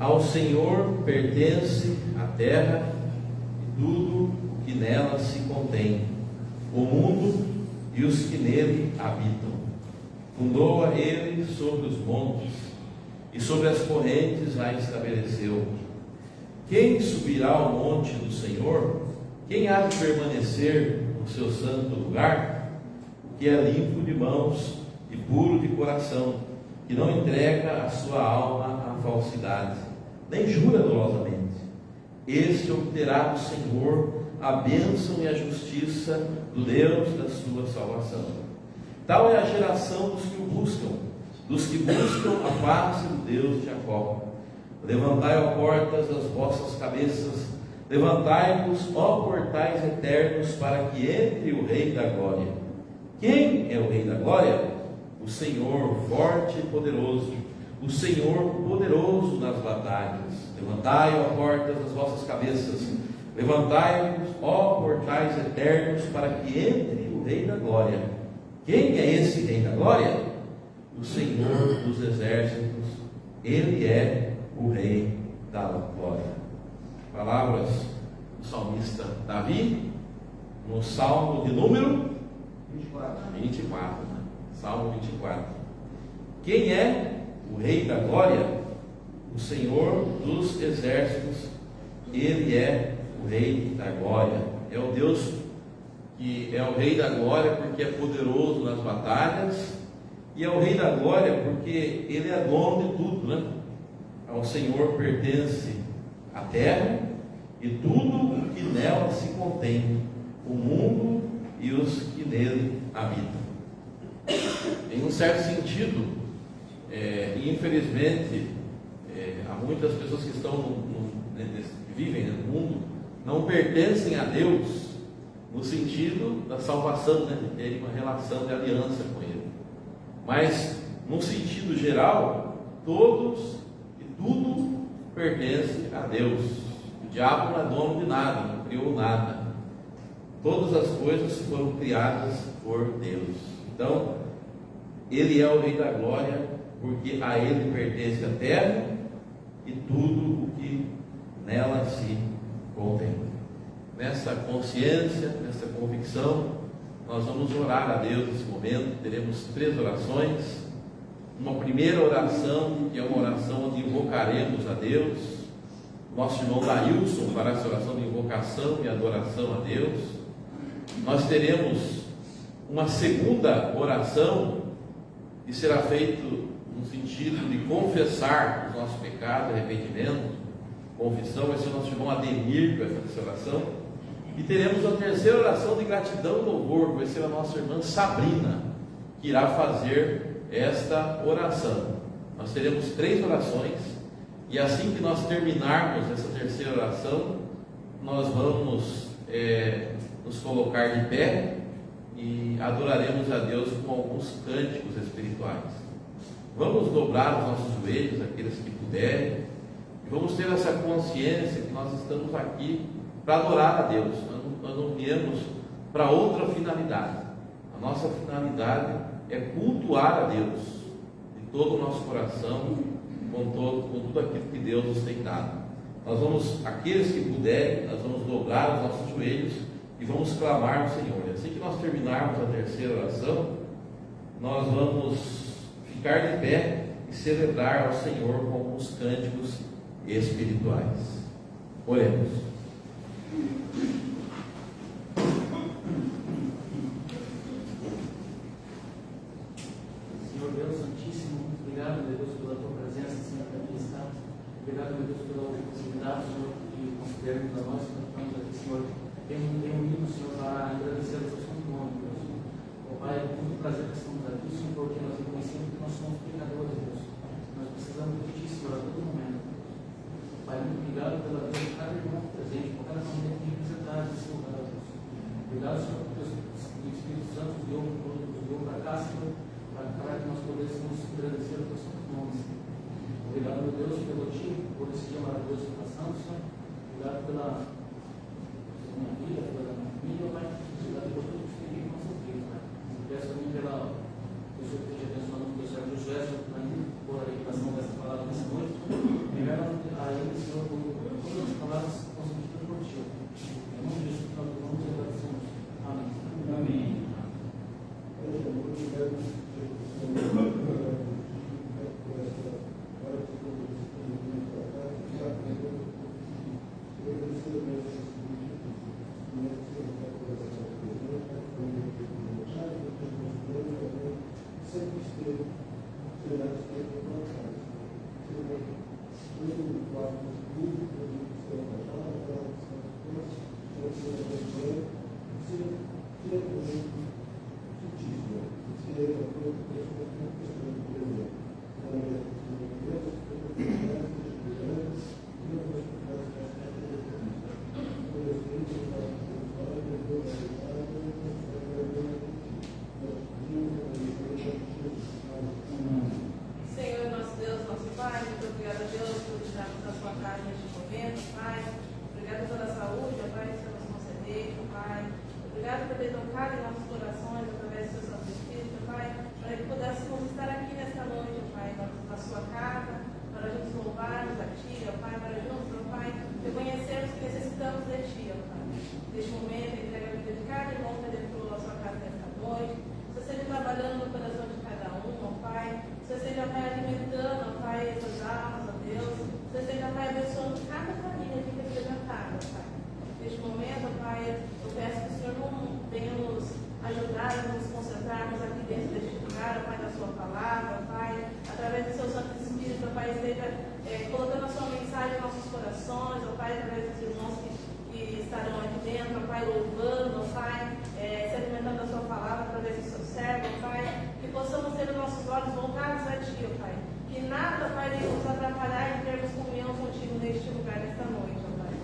Ao Senhor pertence a terra e tudo o que nela se contém, o mundo e os que nele habitam. Fundou-a ele sobre os montes, e sobre as correntes a estabeleceu. Quem subirá ao monte do Senhor? Quem há de permanecer no seu santo lugar? O que é limpo de mãos e puro de coração, que não entrega a sua alma à falsidade, nem jura dolosamente. Este obterá do Senhor a bênção e a justiça do Deus da sua salvação. Tal é a geração dos que o buscam, dos que buscam a face do Deus de Jacó. Levantai, ó portas, as vossas cabeças, levantai-vos, ó portais eternos, para que entre o Rei da Glória. Quem é o Rei da Glória? O Senhor forte e poderoso, o Senhor poderoso nas batalhas. Levantai, ó portas, as vossas cabeças, levantai-vos, ó portais eternos, para que entre o Rei da Glória. Quem é esse Rei da Glória? O Senhor dos exércitos. Ele é o Rei da Glória. Palavras do salmista Davi, no Salmo de número 24, né? Salmo 24. Quem é o Rei da Glória? O Senhor dos exércitos. Ele é o Rei da Glória. É o Deus que é o Rei da Glória porque é poderoso nas batalhas, e é o Rei da Glória porque Ele é dono de tudo, né? Ao Senhor pertence a terra e tudo o que nela se contém, o mundo e os que nele habitam. Em um certo sentido, infelizmente, há muitas pessoas que estão que vivem no mundo, não pertencem a Deus no sentido da salvação, né? De ter uma relação de aliança com Ele. Mas, no sentido geral, todos e tudo pertence a Deus. O diabo não é dono de nada, não criou nada. Todas as coisas foram criadas por Deus. Então, Ele é o Rei da Glória, porque a Ele pertence a terra e tudo o que nela se contém. Nessa consciência, nessa convicção, nós vamos orar a Deus nesse momento. Teremos 3 orações. Uma primeira oração, que é uma oração onde invocaremos a Deus. Nosso irmão Dailson fará essa oração de invocação e adoração a Deus. Nós teremos uma segunda oração, que será feita no sentido de confessar os nossos pecados, arrependimento, confissão. Vai ser o nosso irmão Ademir que vai fazer essa oração. E teremos a terceira oração de gratidão e louvor, que vai ser a nossa irmã Sabrina, que irá fazer esta oração. Nós teremos 3 orações, e assim que nós terminarmos essa terceira oração, nós vamos nos colocar de pé e adoraremos a Deus com alguns cânticos espirituais. Vamos dobrar os nossos joelhos, aqueles que puderem, e vamos ter essa consciência que nós estamos aqui para adorar a Deus. Nós não viemos para outra finalidade. A nossa finalidade é cultuar a Deus de todo o nosso coração, com tudo aquilo que Deus nos tem dado. Nós vamos, aqueles que puderem, nós vamos dobrar os nossos joelhos e vamos clamar ao Senhor. E assim que nós terminarmos a terceira oração, nós vamos ficar de pé e celebrar ao Senhor com alguns cânticos espirituais. Oremos. Senhor Deus Santíssimo, obrigado, meu Deus, pela tua presença, Senhor, que aqui está. Obrigado, meu Deus, pela oportunidade, Senhor, de considerarmos a nós que estamos aqui, Senhor. Tenho unido, Senhor, para agradecer o teu santo nome, Deus. Ó Pai, é muito prazer que estamos aqui, Senhor, porque nós reconhecemos que nós somos pecadores, Deus. Nós precisamos de ti, Senhor, a todo momento. Pai, muito obrigado pela vida de cada irmão presente, por cada família que representada nesse lugar, Deus. Obrigado, Senhor, porque o Espírito Santo nos deu para cá, Senhor, para que nós pudéssemos agradecer o teu santo nome, Senhor. Obrigado, meu Deus, pelo dia, por esse dia maravilhoso que passamos, Senhor. Obrigado pela minha vida, pela minha família, Pai. Obrigado por tudo que você tem com nossa vida, Pai. Peço também pela pessoa que esteja abençoando o professor Josué, por a revelação dessa palavra nessa noite. Obrigado a ele, Senhor, por todas as palavras que são transmitidas por Ti. Em nome de Jesus, nós vamos e agradecemos. Amém. Amém. Senhor, nosso Deus, nosso Pai, muito obrigado a Deus por estarmos na sua casa neste momento, Pai. Obrigado pela saúde, Pai, que você nos concedeu, Pai. Obrigado por ter tocado em nossos corações através do seu Santo Espírito, Pai, para que pudéssemos estar aqui nesta noite, Pai, na sua casa, para juntos louvarmos a Ti, Pai, para juntos, Pai, reconhecermos que necessitamos de Ti, Pai. Neste momento, entrega a vida de cada irmão que adentrou a sua casa nesta noite. Que você esteja trabalhando no coração de cada um, Pai. Que você esteja, Pai, alimentando, Pai, essas almas, ó Deus. Que você esteja, Pai, abençoando cada família que representada, Pai. Neste momento, Pai, eu peço que o Senhor não venha nos ajudar a nos concentrarmos aqui dentro deste lugar, Pai, da sua palavra, Pai, através do seu Santo Espírito, Pai, esteja colocando a sua mensagem em nossos corações, ó Pai, através dos irmãos que estarão aqui dentro, ó Pai, louvando, ó Pai, se alimentando da sua palavra através do seu servo, ó Pai, que possamos ter os nossos olhos voltados a Ti, ó Pai, que nada, Pai, venha nos atrapalhar em termos comunhão contigo neste lugar, nesta noite, ó Pai.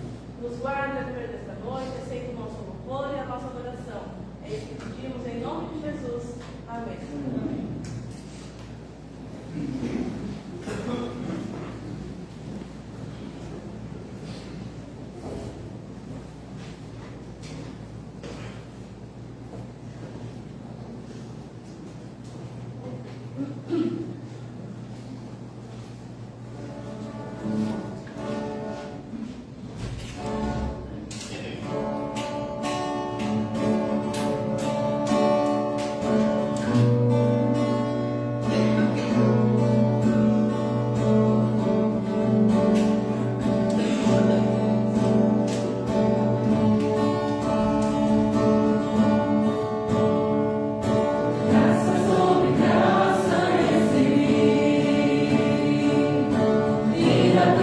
Nos guarda através desta noite, aceita o nosso louvor e a nossa adoração. É isso que pedimos em nome de Jesus. Amém. Amém. Vida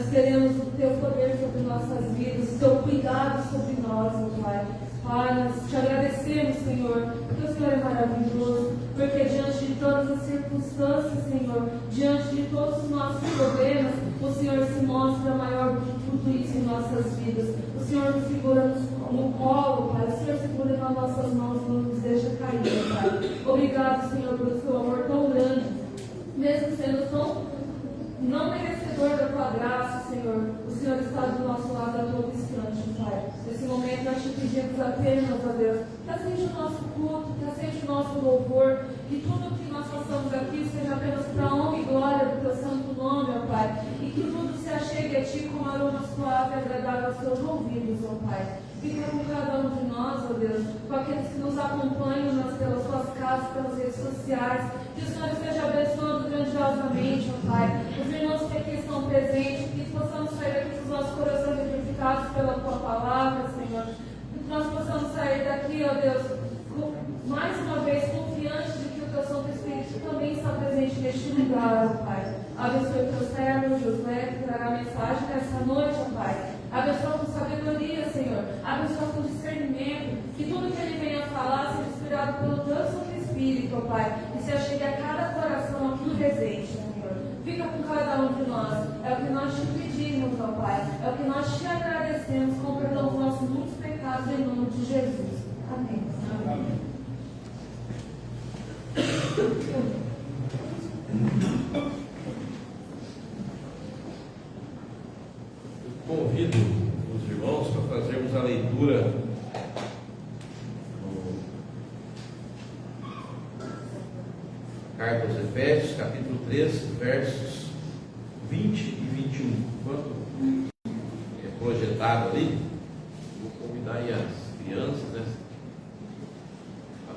Nós queremos o Teu poder sobre nossas vidas, o Teu cuidado sobre nós, ó Pai. Pai, nós te agradecemos, Senhor, porque o Senhor é maravilhoso, porque diante de todas as circunstâncias, Senhor, diante de todos os nossos problemas, o Senhor se mostra maior do que tudo isso em nossas vidas. O Senhor nos segura no colo, Pai. O Senhor segura nas nossas mãos e não nos deixa cair, Pai. Obrigado, Senhor, pelo Seu amor tão grande, mesmo sendo tão não merecedor da Tua graça, Senhor. O Senhor está do nosso lado a todo instante, Pai. Nesse momento nós te pedimos apenas, ó Deus, que aceite o nosso culto, que aceite o nosso louvor, que tudo que nós façamos aqui seja apenas para a honra e glória do Teu santo nome, ó Pai. E que tudo se achegue a Ti como aroma suave e agradável aos Teus ouvidos, ó Pai. Fica com cada um de nós, ó Deus, com aqueles que nos acompanham pelas suas casas, pelas redes sociais. Que o Senhor esteja abençoando grandiosamente, ó Pai. Os irmãos que aqui estão presentes, que possamos sair daqui com os nossos corações edificados pela Tua palavra, Senhor. Que nós possamos sair daqui, ó Deus, mais uma vez confiantes de que o Teu Santo Espírito também está presente neste lugar, ó Pai. Abençoe o Teu servo, Josué, que trará a mensagem nessa noite, ó Pai. Abençoa com sabedoria, Senhor. Abençoa com discernimento. Que tudo que Ele venha falar seja inspirado pelo Teu Santo Espírito, ó Pai. E se achegue a cada coração aqui presente, Senhor. Fica com cada um de nós. É o que nós te pedimos, ó Pai. É o que nós te agradecemos com o perdão dos nossos muitos pecados em nome de Jesus. Amém. Amém. Convido os irmãos para fazermos a leitura Carta aos Efésios, capítulo 3, versos 20 e 21. Enquanto é projetado ali, vou convidar aí as crianças, né?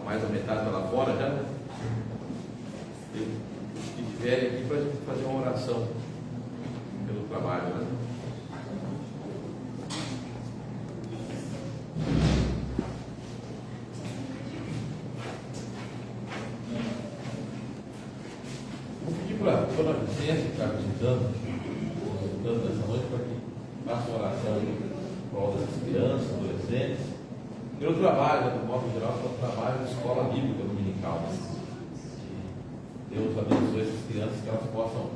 Mais a metade está lá fora já, né? Os que estiverem aqui para a gente fazer uma oração pelo trabalho, né? Dona Vicência, que está visitando nessa noite, para que faça uma oração em prol das crianças, adolescentes. Pelo trabalho, do modo geral, pelo trabalho de escola bíblica dominical. Que Deus abençoe essas crianças, que elas possam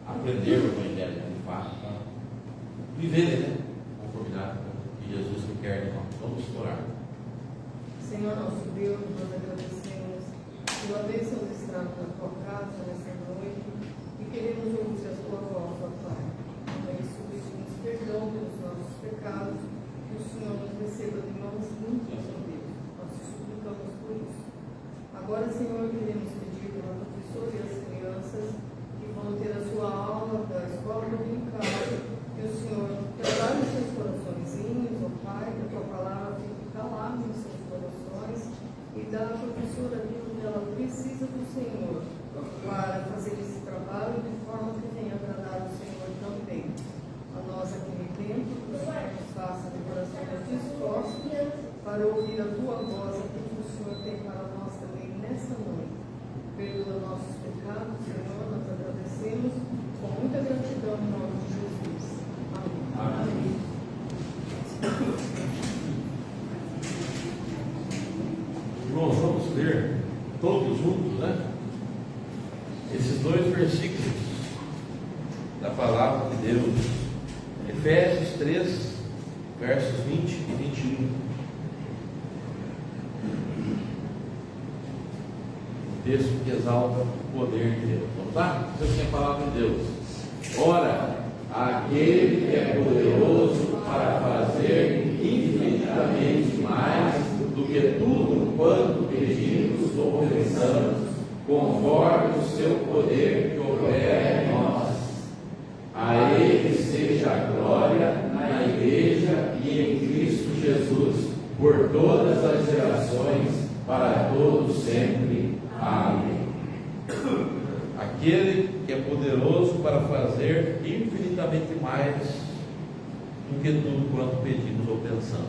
aprender o Evangelho de fato, para viverem, né? Conformidade com o que Jesus quer de nós. Vamos orar. Senhor nosso Deus, nós agradecemos pela bênção de estar na Tua casa nessa noite. Queremos ouvir a Tua voz, ó Pai. Por isso, pedimos perdão pelos nossos pecados, que o Senhor nos receba de mãos limpas, ó Deus. Nós te suplicamos por isso. Agora, Senhor, queremos pedir pela professora e as crianças que vão ter a sua aula da escola dominical, que o Senhor trabalhe os seus coraçõezinhos, ó Pai, que a Tua palavra fique calada nos seus corações e dá à professora aquilo que ela precisa do Senhor para fazer esse trabalho de forma que tenha agradado o Senhor também. A nós aqui dentro, que o Senhor nos faça de coração disposto para ouvir a Tua voz, aquilo que o Senhor tem para nós também nesta noite. Perdoa nossos pecados, Senhor, nós agradecemos com muita gratidão em nome de Jesus. Amém. Amém. Irmãos, vamos ler todos juntos, né? Esses dois versículos da palavra de Deus, Efésios 3, versos 20 e 21. Um texto que exalta o poder de Deus. Vamos lá? Diz assim a palavra de Deus. Ora, aquele que é poderoso para fazer infinitamente mais do que tudo quanto pedimos ou pensamos, conforme o seu poder que opera em nós. A Ele seja a glória na Igreja e em Cristo Jesus, por todas as gerações, para todos sempre. Amém. Aquele que é poderoso para fazer infinitamente mais do que tudo quanto pedimos ou pensamos.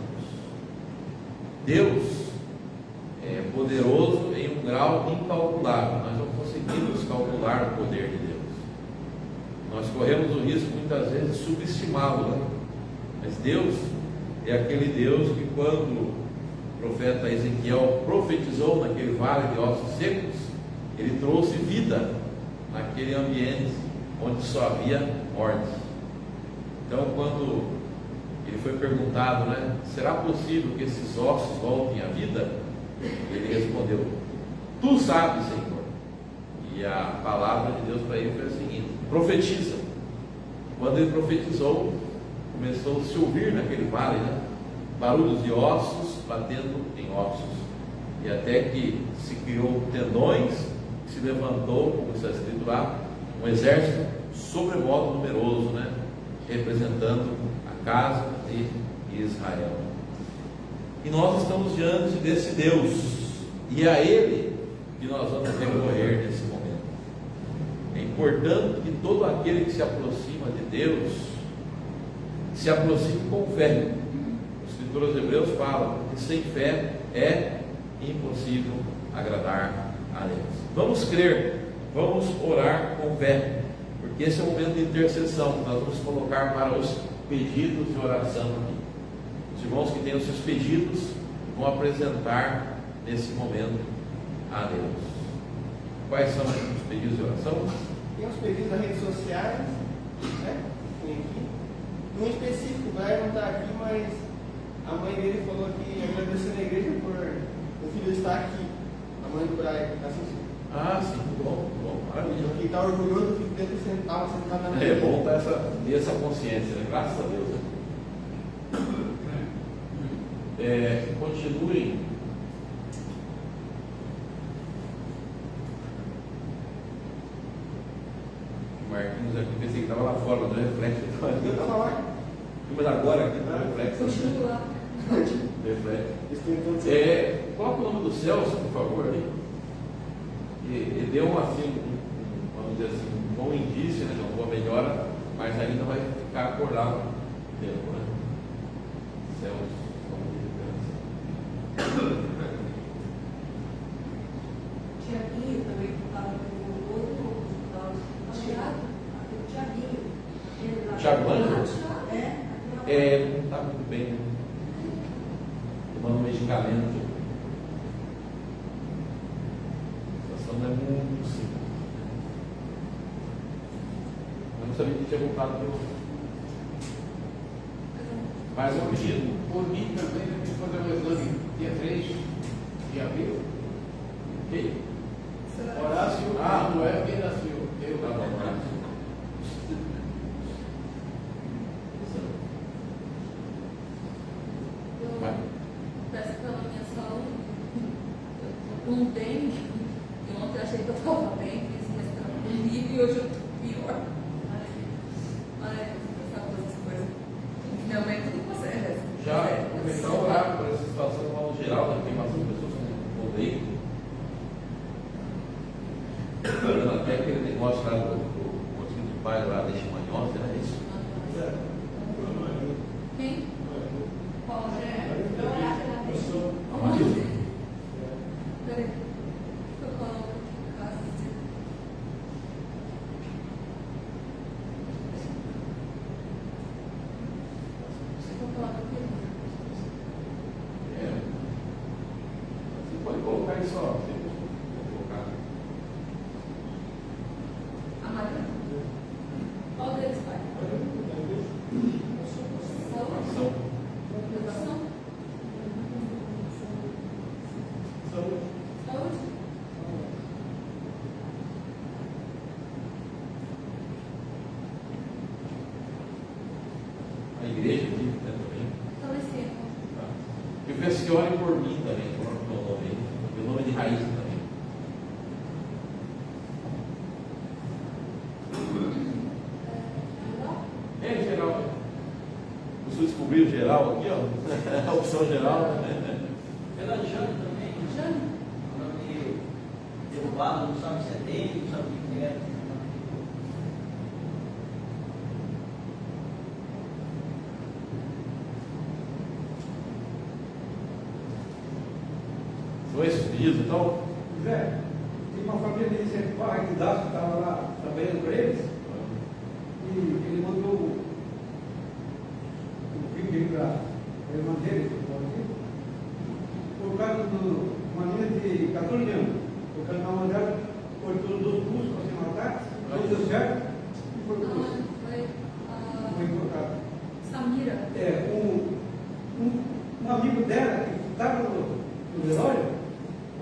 Deus é poderoso em um grau incalculável. Nós não conseguimos calcular o poder de Deus. Nós corremos o risco muitas vezes de subestimá-lo, né? Mas Deus é aquele Deus que, quando o profeta Ezequiel profetizou naquele vale de ossos secos, ele trouxe vida naquele ambiente onde só havia morte. Então, quando ele foi perguntado, né, será possível que esses ossos voltem à vida? Ele respondeu: tu sabes, Senhor. E a palavra de Deus para ele foi a seguinte: profetiza. Quando ele profetizou, começou a se ouvir naquele vale, né, barulhos de ossos batendo em ossos, e até que se criou tendões, se levantou, como está escrito lá, um exército sobremodo numeroso, né, representando a casa de Israel. E nós estamos diante desse Deus, e é a Ele que nós vamos recorrer nesse momento. É importante que todo aquele que se aproxima de Deus se aproxime com fé. O escritor aos Hebreus fala que sem fé é impossível agradar a Deus. Vamos crer, vamos orar com fé, porque esse é o momento de intercessão que nós vamos colocar para os pedidos de oração aqui. Os irmãos que têm os seus pedidos vão apresentar nesse momento a Deus. Quais são os pedidos de oração? Tem os pedidos das redes sociais, né? Tem aqui. Um específico, o Brian não está aqui, mas a mãe dele falou que agradeceu na igreja por o filho estar aqui. A mãe do Brian está assistindo. Ah, sim, bom, maravilha. Que está orgulhoso do filho dele estava sentado na É bom ter essa consciência, né? Graças a Deus. Continuem. Marquinhos aqui, pensei que estava lá fora, mas não reflete. Eu estava lá. Mas agora aqui não reflete. Continua lá. Reflete. Coloca o nome do Celso, por favor, ali. Ele deu assim, vamos dizer assim, um bom indício, né, uma boa melhora, mas ainda vai ficar acordado no tempo, né? Celso, Tiaguinho também, que estava no outro, Tiaguinho. Thiago Ângelo? É. Não está muito bem, né? Tomando medicamento. A situação não é muito simples. Eu não sabia que tinha voltado para o. Mais um pedido. Por mim também, eu tenho que fazer um exame dia 3 de abril. Quem? Horácio, não é quem nasceu. Eu, Tá bom, Horácio. Vai. Peço pela minha saúde. Eu tô com dengue. E ontem eu achei que eu estava bem, fiz restaurante comigo e hoje eu estou pior. Mas sabe essas coisas. Minha mãe tudo consegue. Já começar a orar por essa situação de modo geral, né? Tem bastante pessoas com dengue. Até aquele negócio lá do motivo do pai lá, deixa manhosa, era isso? Quem? Qual é? Aonde? Peraí. Eu coloco casa. Eu coloco aqui. Você pode colocar isso, ó. Você pode colocar. A Maria? Qual deles, pai? Saúde? Ação. Educação? Saúde? A igreja aqui, né, também. Falecer. Tá? Eu peço que orem por mim também, coloca o meu nome aí. Meu nome é de raiz também. É geral. Você descobriu geral aqui, ó. A opção geral. Pela Jane também, Jane? nome derrubado, não sabe se é dele, não sabe o que é. São esses pedidos, então. Zé, tem uma família de Zé Parra que estava lá trabalhando para eles. deu certo? E foi Não, você. foi Foi enforcado. Samira. Um amigo dela que estava no velório,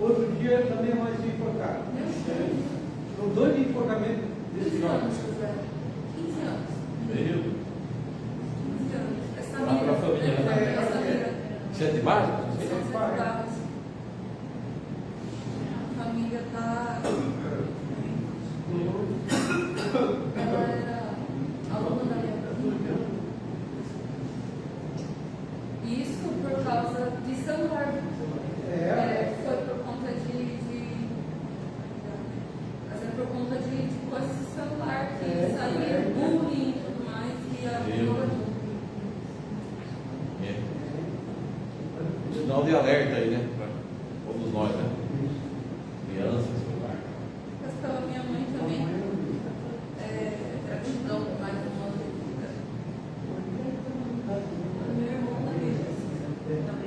outro dia também mais enforcado. São 2 enforcamentos desse 15 jovem. anos, José. 15 anos. Meu. 15 anos. É Lá Samira. pra família, né? É Samira. Sete básicos? São 7 graus. A família está. Ela era aluna da minha família. Isso por causa de celular. Foi por conta mas é por conta de coisas de celular que saía bullying e tudo mais e a Sinal de alerta aí, né? Para todos nós, né? Crianças, celular. mas pela minha mãe também gratidão por mais uma vida. Meu irmão também. Meu irmão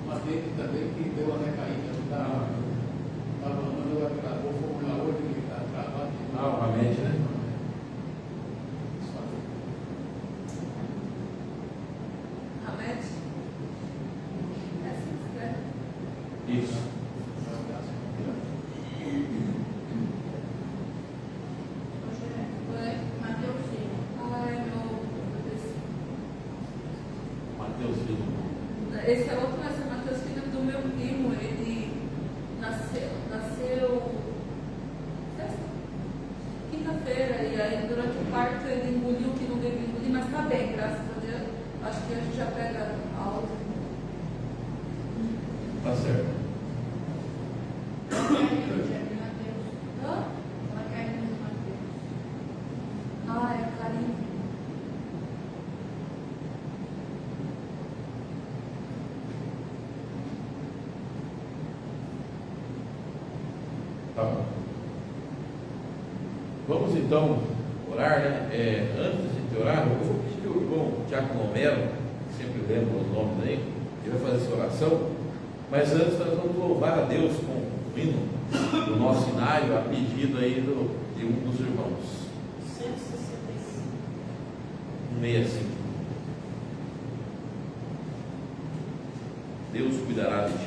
Mas ele também que deu uma recaída, estava mandando o Fórmula 8 que está travado. Novamente, né? Ahmed? É assim que escreve. Isso. Oi? Mateus Filho. Ai, meu. Mateus Filho. Esse é outro, mas é Mateus, filho do meu primo. Ele nasceu quinta-feira, e aí durante o parto ele engoliu o que não devia engolir, mas está bem, graças a Deus. Acho que a gente já pega alta. Tá certo. Hã? Ah, é carinho. Tá bom. Vamos então orar, né? Antes de orar, eu vou pedir que o irmão Tiago Romero, sempre lembra os nomes aí, ele vai fazer essa oração, mas antes nós vamos louvar a Deus com o hino do nosso cenário, a pedido aí de um dos irmãos. 165. 165. Deus cuidará de ti.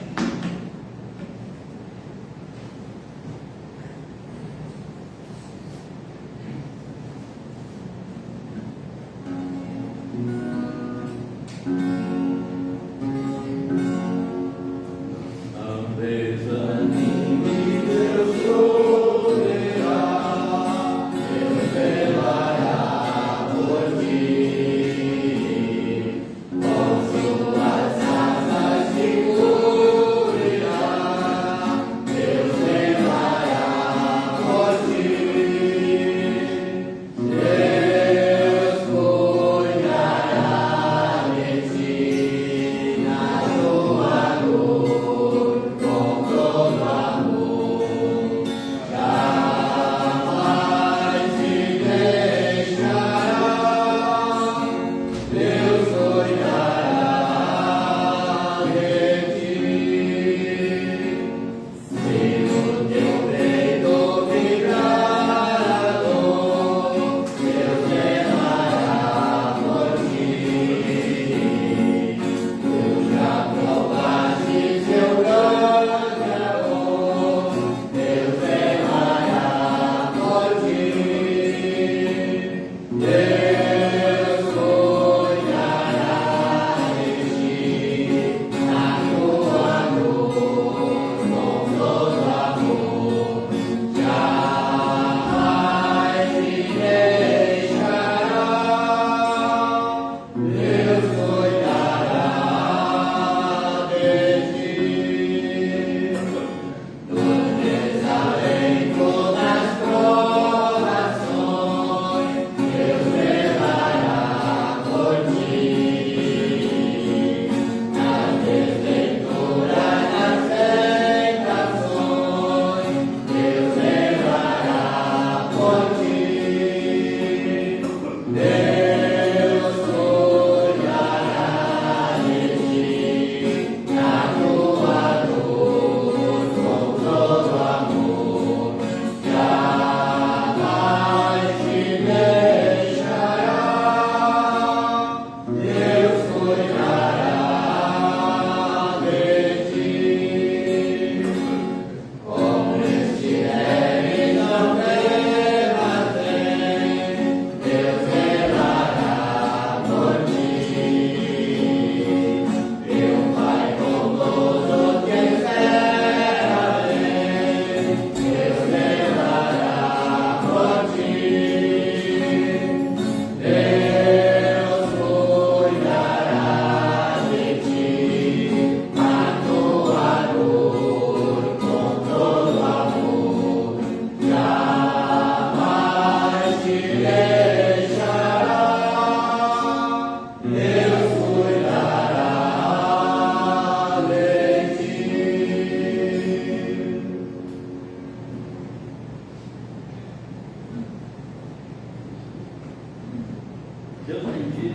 Oh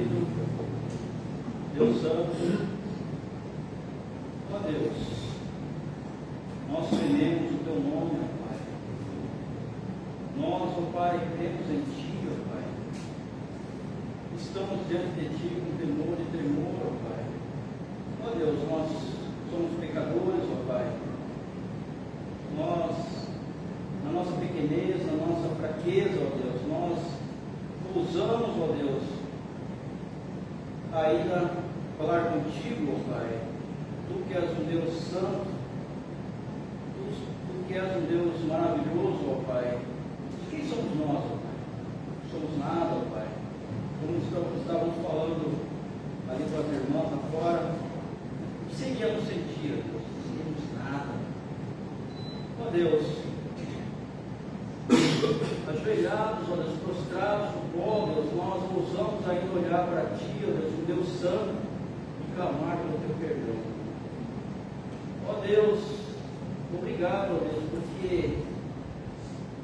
querido, Deus Santo, ó Deus, nós tememos o Teu nome, ó Pai. Nós, ó Pai, cremos em Ti, ó Pai. Estamos diante de Ti com temor e tremor, ó Pai. Ó Deus, nós somos pecadores, ó Pai. Nós, na nossa pequenez, na nossa fraqueza, ó Deus, nós ousamos, ó Deus, ainda falar contigo, ó Pai. Tu que és um Deus santo, tu que és um Deus maravilhoso, ó Pai. Quem somos nós, ó Pai? Não somos nada, ó Pai. Como estávamos falando ali com as irmãs lá fora, o que seríamos sem Ti, ó Deus? Não seríamos nada. Ó Deus, ajoelhados, ó Deus, prostrados no pó, Deus, nós ousamos ainda olhar para Ti, ó Deus, o Deus Santo, e clamar pelo Teu perdão. Ó Deus, obrigado, ó Deus, porque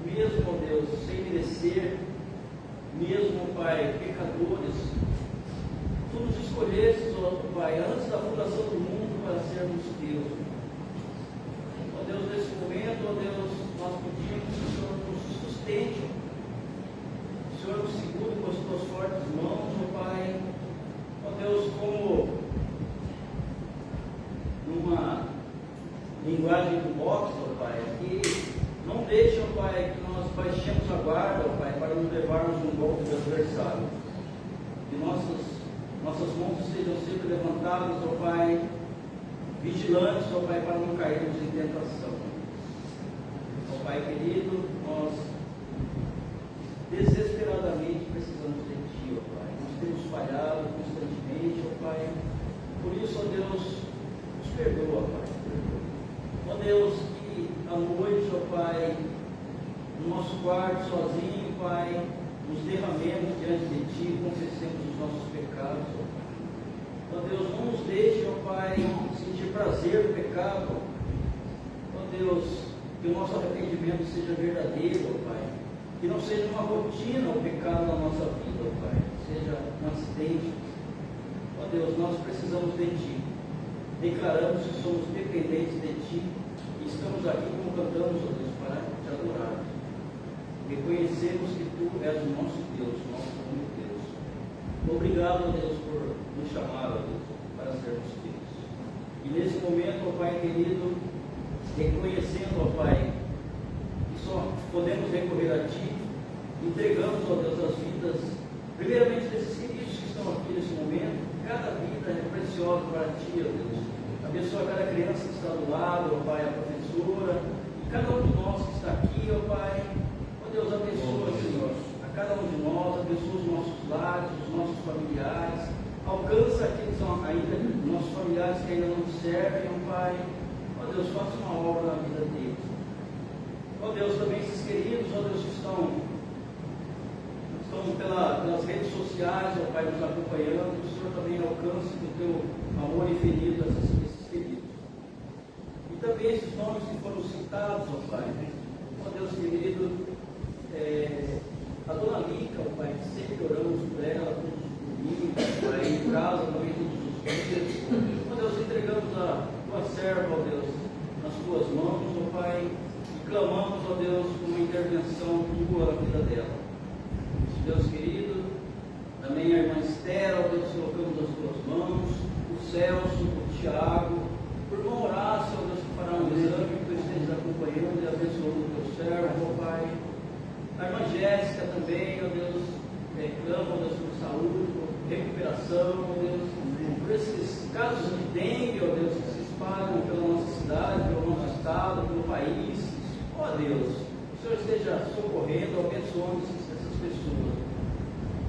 mesmo, ó Deus, sem merecer, mesmo, ó Pai, pecadores, Tu nos escolhestes, ó Pai, antes da fundação do mundo para sermos Teus. Ó Deus, nesse momento, ó Deus, nós pedimos que o Senhor nos sustente, o Senhor nos segure com as Tuas fortes mãos, ó Pai. Ó Deus, como numa linguagem do boxe, ó Pai, que não deixa, ó Pai, que nós baixemos a guarda, ó Pai, para não levarmos um golpe do adversário. Que nossas mãos estejam sempre levantadas, ó Pai, vigilantes, ó Pai, para não cairmos em tentação. Ó Pai querido, nós desesperadamente precisamos de Ti, ó Pai. Nós temos falhado constantemente, ó Pai. Por isso, ó Deus, nos perdoa, Pai. Ó Deus, que à noite, ó Pai, no nosso quarto sozinho, Pai, nos derramemos diante de Ti, confessemos os nossos pecados, ó Pai. Ó Deus, não nos deixe, ó Pai, sentir prazer no pecado. Ó Deus, que o nosso arrependimento seja verdadeiro, ó Pai. Que não seja uma rotina o pecado na nossa vida, ó Pai. Seja um acidente. Ó Deus, nós precisamos de Ti. Declaramos que somos dependentes de Ti e estamos aqui como cantamos, ó Deus, para Te adorar. Reconhecemos que Tu és o nosso Deus, o nosso único Deus. Obrigado, ó Deus, por nos chamar, ó Deus, para sermos Teus. E nesse momento, ó Pai querido, reconhecendo, ó Pai, que só podemos recorrer a Ti, entregamos, ó Deus, as vidas, primeiramente desses queridos que estão aqui nesse momento. Cada vida é preciosa para Ti, ó Deus. Abençoa cada criança que está do lado, ó Pai, a professora, e cada um de nós que está aqui, ó Pai. Ó Deus, abençoa, Senhor, a cada um de nós, abençoa os nossos lares, os nossos familiares, alcança aqueles ainda, nossos familiares que ainda não servem, ó Pai. Ó Deus, faça uma obra na vida deles. Ó Deus, também esses queridos, ó Deus, que estão pelas redes sociais, ó Pai, nos acompanhando, que o Senhor também alcance com o Teu amor infinito esses queridos. E também esses nomes que foram citados, ó Pai. Ó Deus querido, a Dona Lica, ó Pai, que sempre oramos por ela, todos os domingos, ó Pai, em casa também todos os dias. Ó Deus, entregamos a Tua serva, ó Deus, nas Tuas mãos, ó Pai, e clamamos, ó Deus, por uma intervenção Tua na vida dela. Deus querido, também a irmã Esther, ó Deus, colocamos as Tuas mãos, o Celso, o Tiago, por irmão Horácio, ó Deus, que fará um exame, que Tu estejas acompanhando e abençoando o Teu servo, ó Pai. A irmã Jéssica também, ó Deus, clama, ó Deus, por saúde, por recuperação, ó Deus, por esses casos de dengue, ó Deus, que se espalham pela nossa cidade, pelo nosso estado, pelo país. Ó Deus, o Senhor esteja socorrendo, abençoando essas pessoas.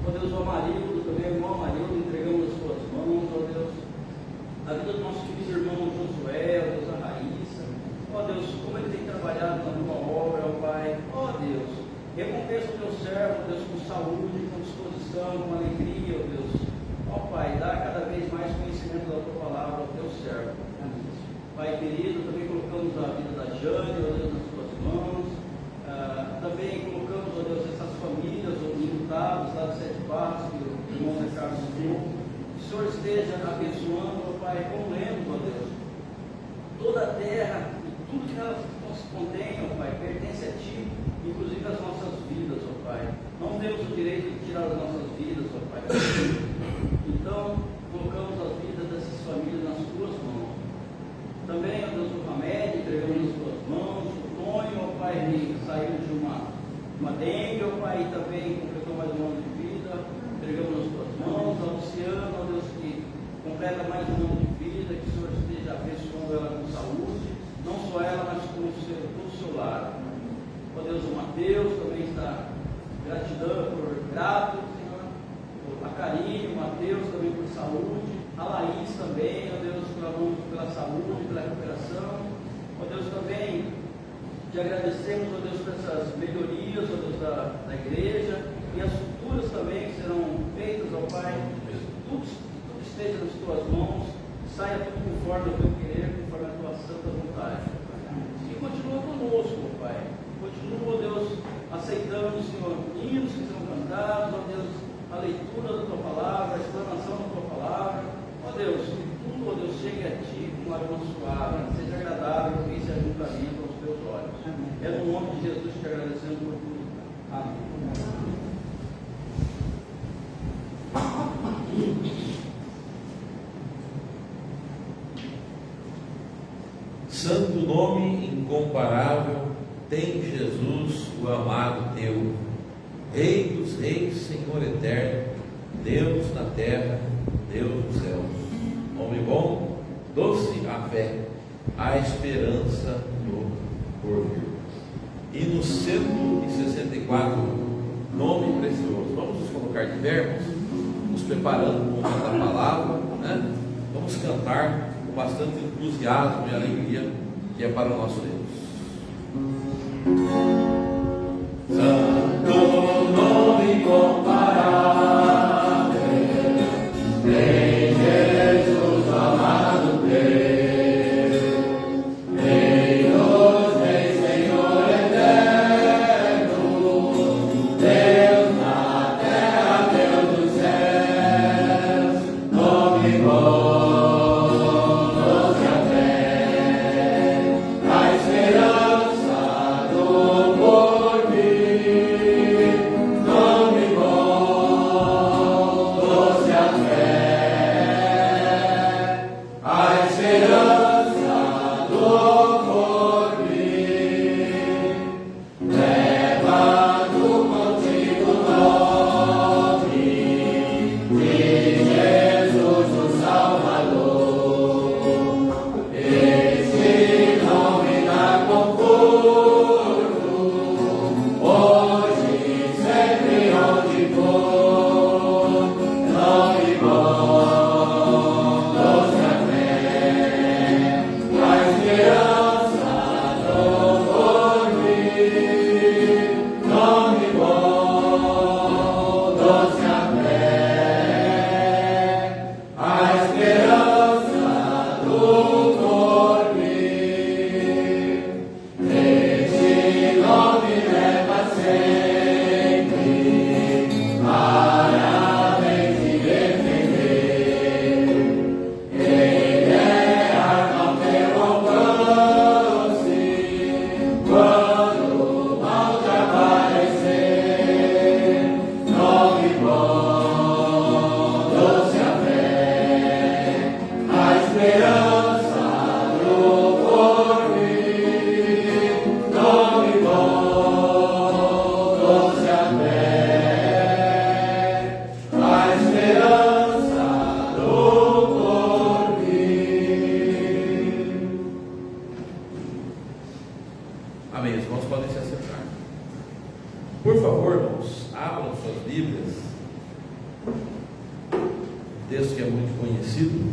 Ó Deus, o Amarildo também, o irmão Amarildo, entregamos as Tuas mãos, ó Deus, a vida do nosso querido irmão Josué, ó Deus, a Raíssa, ó Deus, como ele tem trabalhado na Tua obra, ó Pai, ó Deus, recompensa o Teu servo, ó Deus, com saúde, com disposição, com alegria, ó Deus, ó Pai, dá cada vez mais conhecimento da Tua palavra ao Teu servo. Pai querido, também colocamos a vida da Jane, ó Deus, nas Tuas mãos. Também colocamos, ó Deus, essas famílias, os enlutados lá de Sete Passos, que o irmão Zé Carlos tempo, que o Senhor esteja abençoando, ó Pai, comendo, ó Deus, toda a terra e tudo que ela contém, ó Pai, pertence a Ti, inclusive as nossas vidas, ó Pai. Não temos o direito de tirar as nossas vidas, ó Pai. Então, colocamos as vidas dessas famílias nas Tuas mãos. Também, ó Deus, o Hamed, entregamos nas Tuas mãos. O Tonho, ó Pai, que saiu de uma dengue, ó Pai, e também completou mais um ano de vida. Entregamos nas Tuas mãos. A Luciana, ó Deus, que completa mais um ano de vida, que o Senhor esteja abençoando ela com saúde, não só ela, mas com todo o seu lar. Ó Deus, o Mateus também está grato, Senhor, a Karine, o Mateus também por saúde, a Laís também, ó Deus, clamamos pela saúde, pela recuperação. Ó Deus, também te agradecemos, ó Deus, por essas melhorias, ó Deus, da igreja, e as futuras também que serão feitas, ó Pai, tudo esteja nas Tuas mãos, saia tudo conforme o Teu querer, conforme a Tua santa vontade, ó Pai. E continua conosco, ó Pai. Continua, ó Deus, aceitando, Senhor, hinos que são cantados, ó Deus, a leitura da Tua palavra, a explanação da Tua palavra. Ó Deus, que tudo, ó Deus, chegue a Ti com aroma suave, seja agradável esse ajuntamento aos Teus olhos. É no nome de Jesus que te agradecemos por tudo. Amém. Santo nome incomparável tem Jesus, o amado Teu, Rei dos reis, Senhor eterno, Deus na terra, Deus dos céus. Homem bom, doce a fé, a esperança do porvir. E no 164, nome precioso. Vamos nos colocar de verbos, nos preparando para a palavra, né? Vamos cantar com bastante entusiasmo e alegria, que é para o nosso Deus. Santo nome incomparável, tem Jesus amado Deus, Rei dos reis, Senhor eterno, Deus na terra, Deus dos céus, nome bom. Amém. Os irmãos podem se assentar. Por favor, irmãos, abram suas Bíblias. Um texto que é muito conhecido.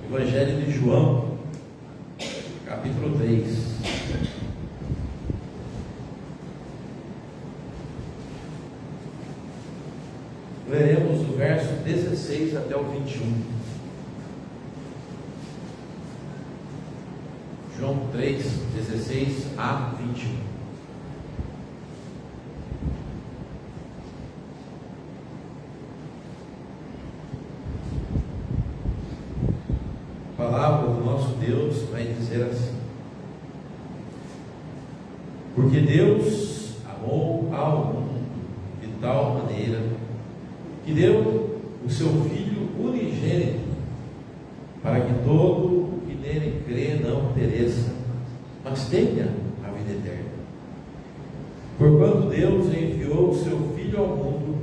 Evangelho de João, capítulo 3. Leremos o verso 16 até o 21. João 3, 16 a 21. palavra do nosso Deus vai dizer assim: porque Deus amou ao mundo de tal maneira que deu o seu Filho unigênito, para que todo o que nele crê não pereça, mas tenha a vida eterna. Porquanto Deus enviou o seu Filho ao mundo,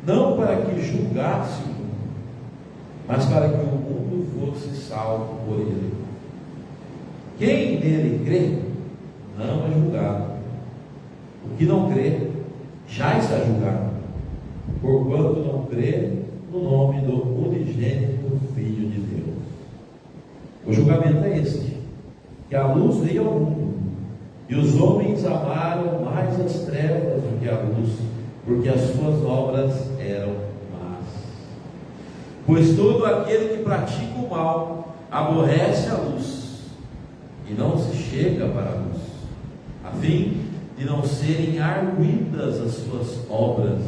não para que julgasse o mundo, mas para que o mundo fosse salvo por ele. Quem nele crê não é julgado. O que não crê já está julgado, porquanto não crê no nome do unigênito Filho de Deus. O julgamento é este: que a luz veio ao mundo, e os homens amaram mais as trevas do que a luz, porque as suas obras eram más. Pois todo aquele que pratica o mal aborrece a luz, e não se chega para a luz, a fim de não serem arguidas as suas obras.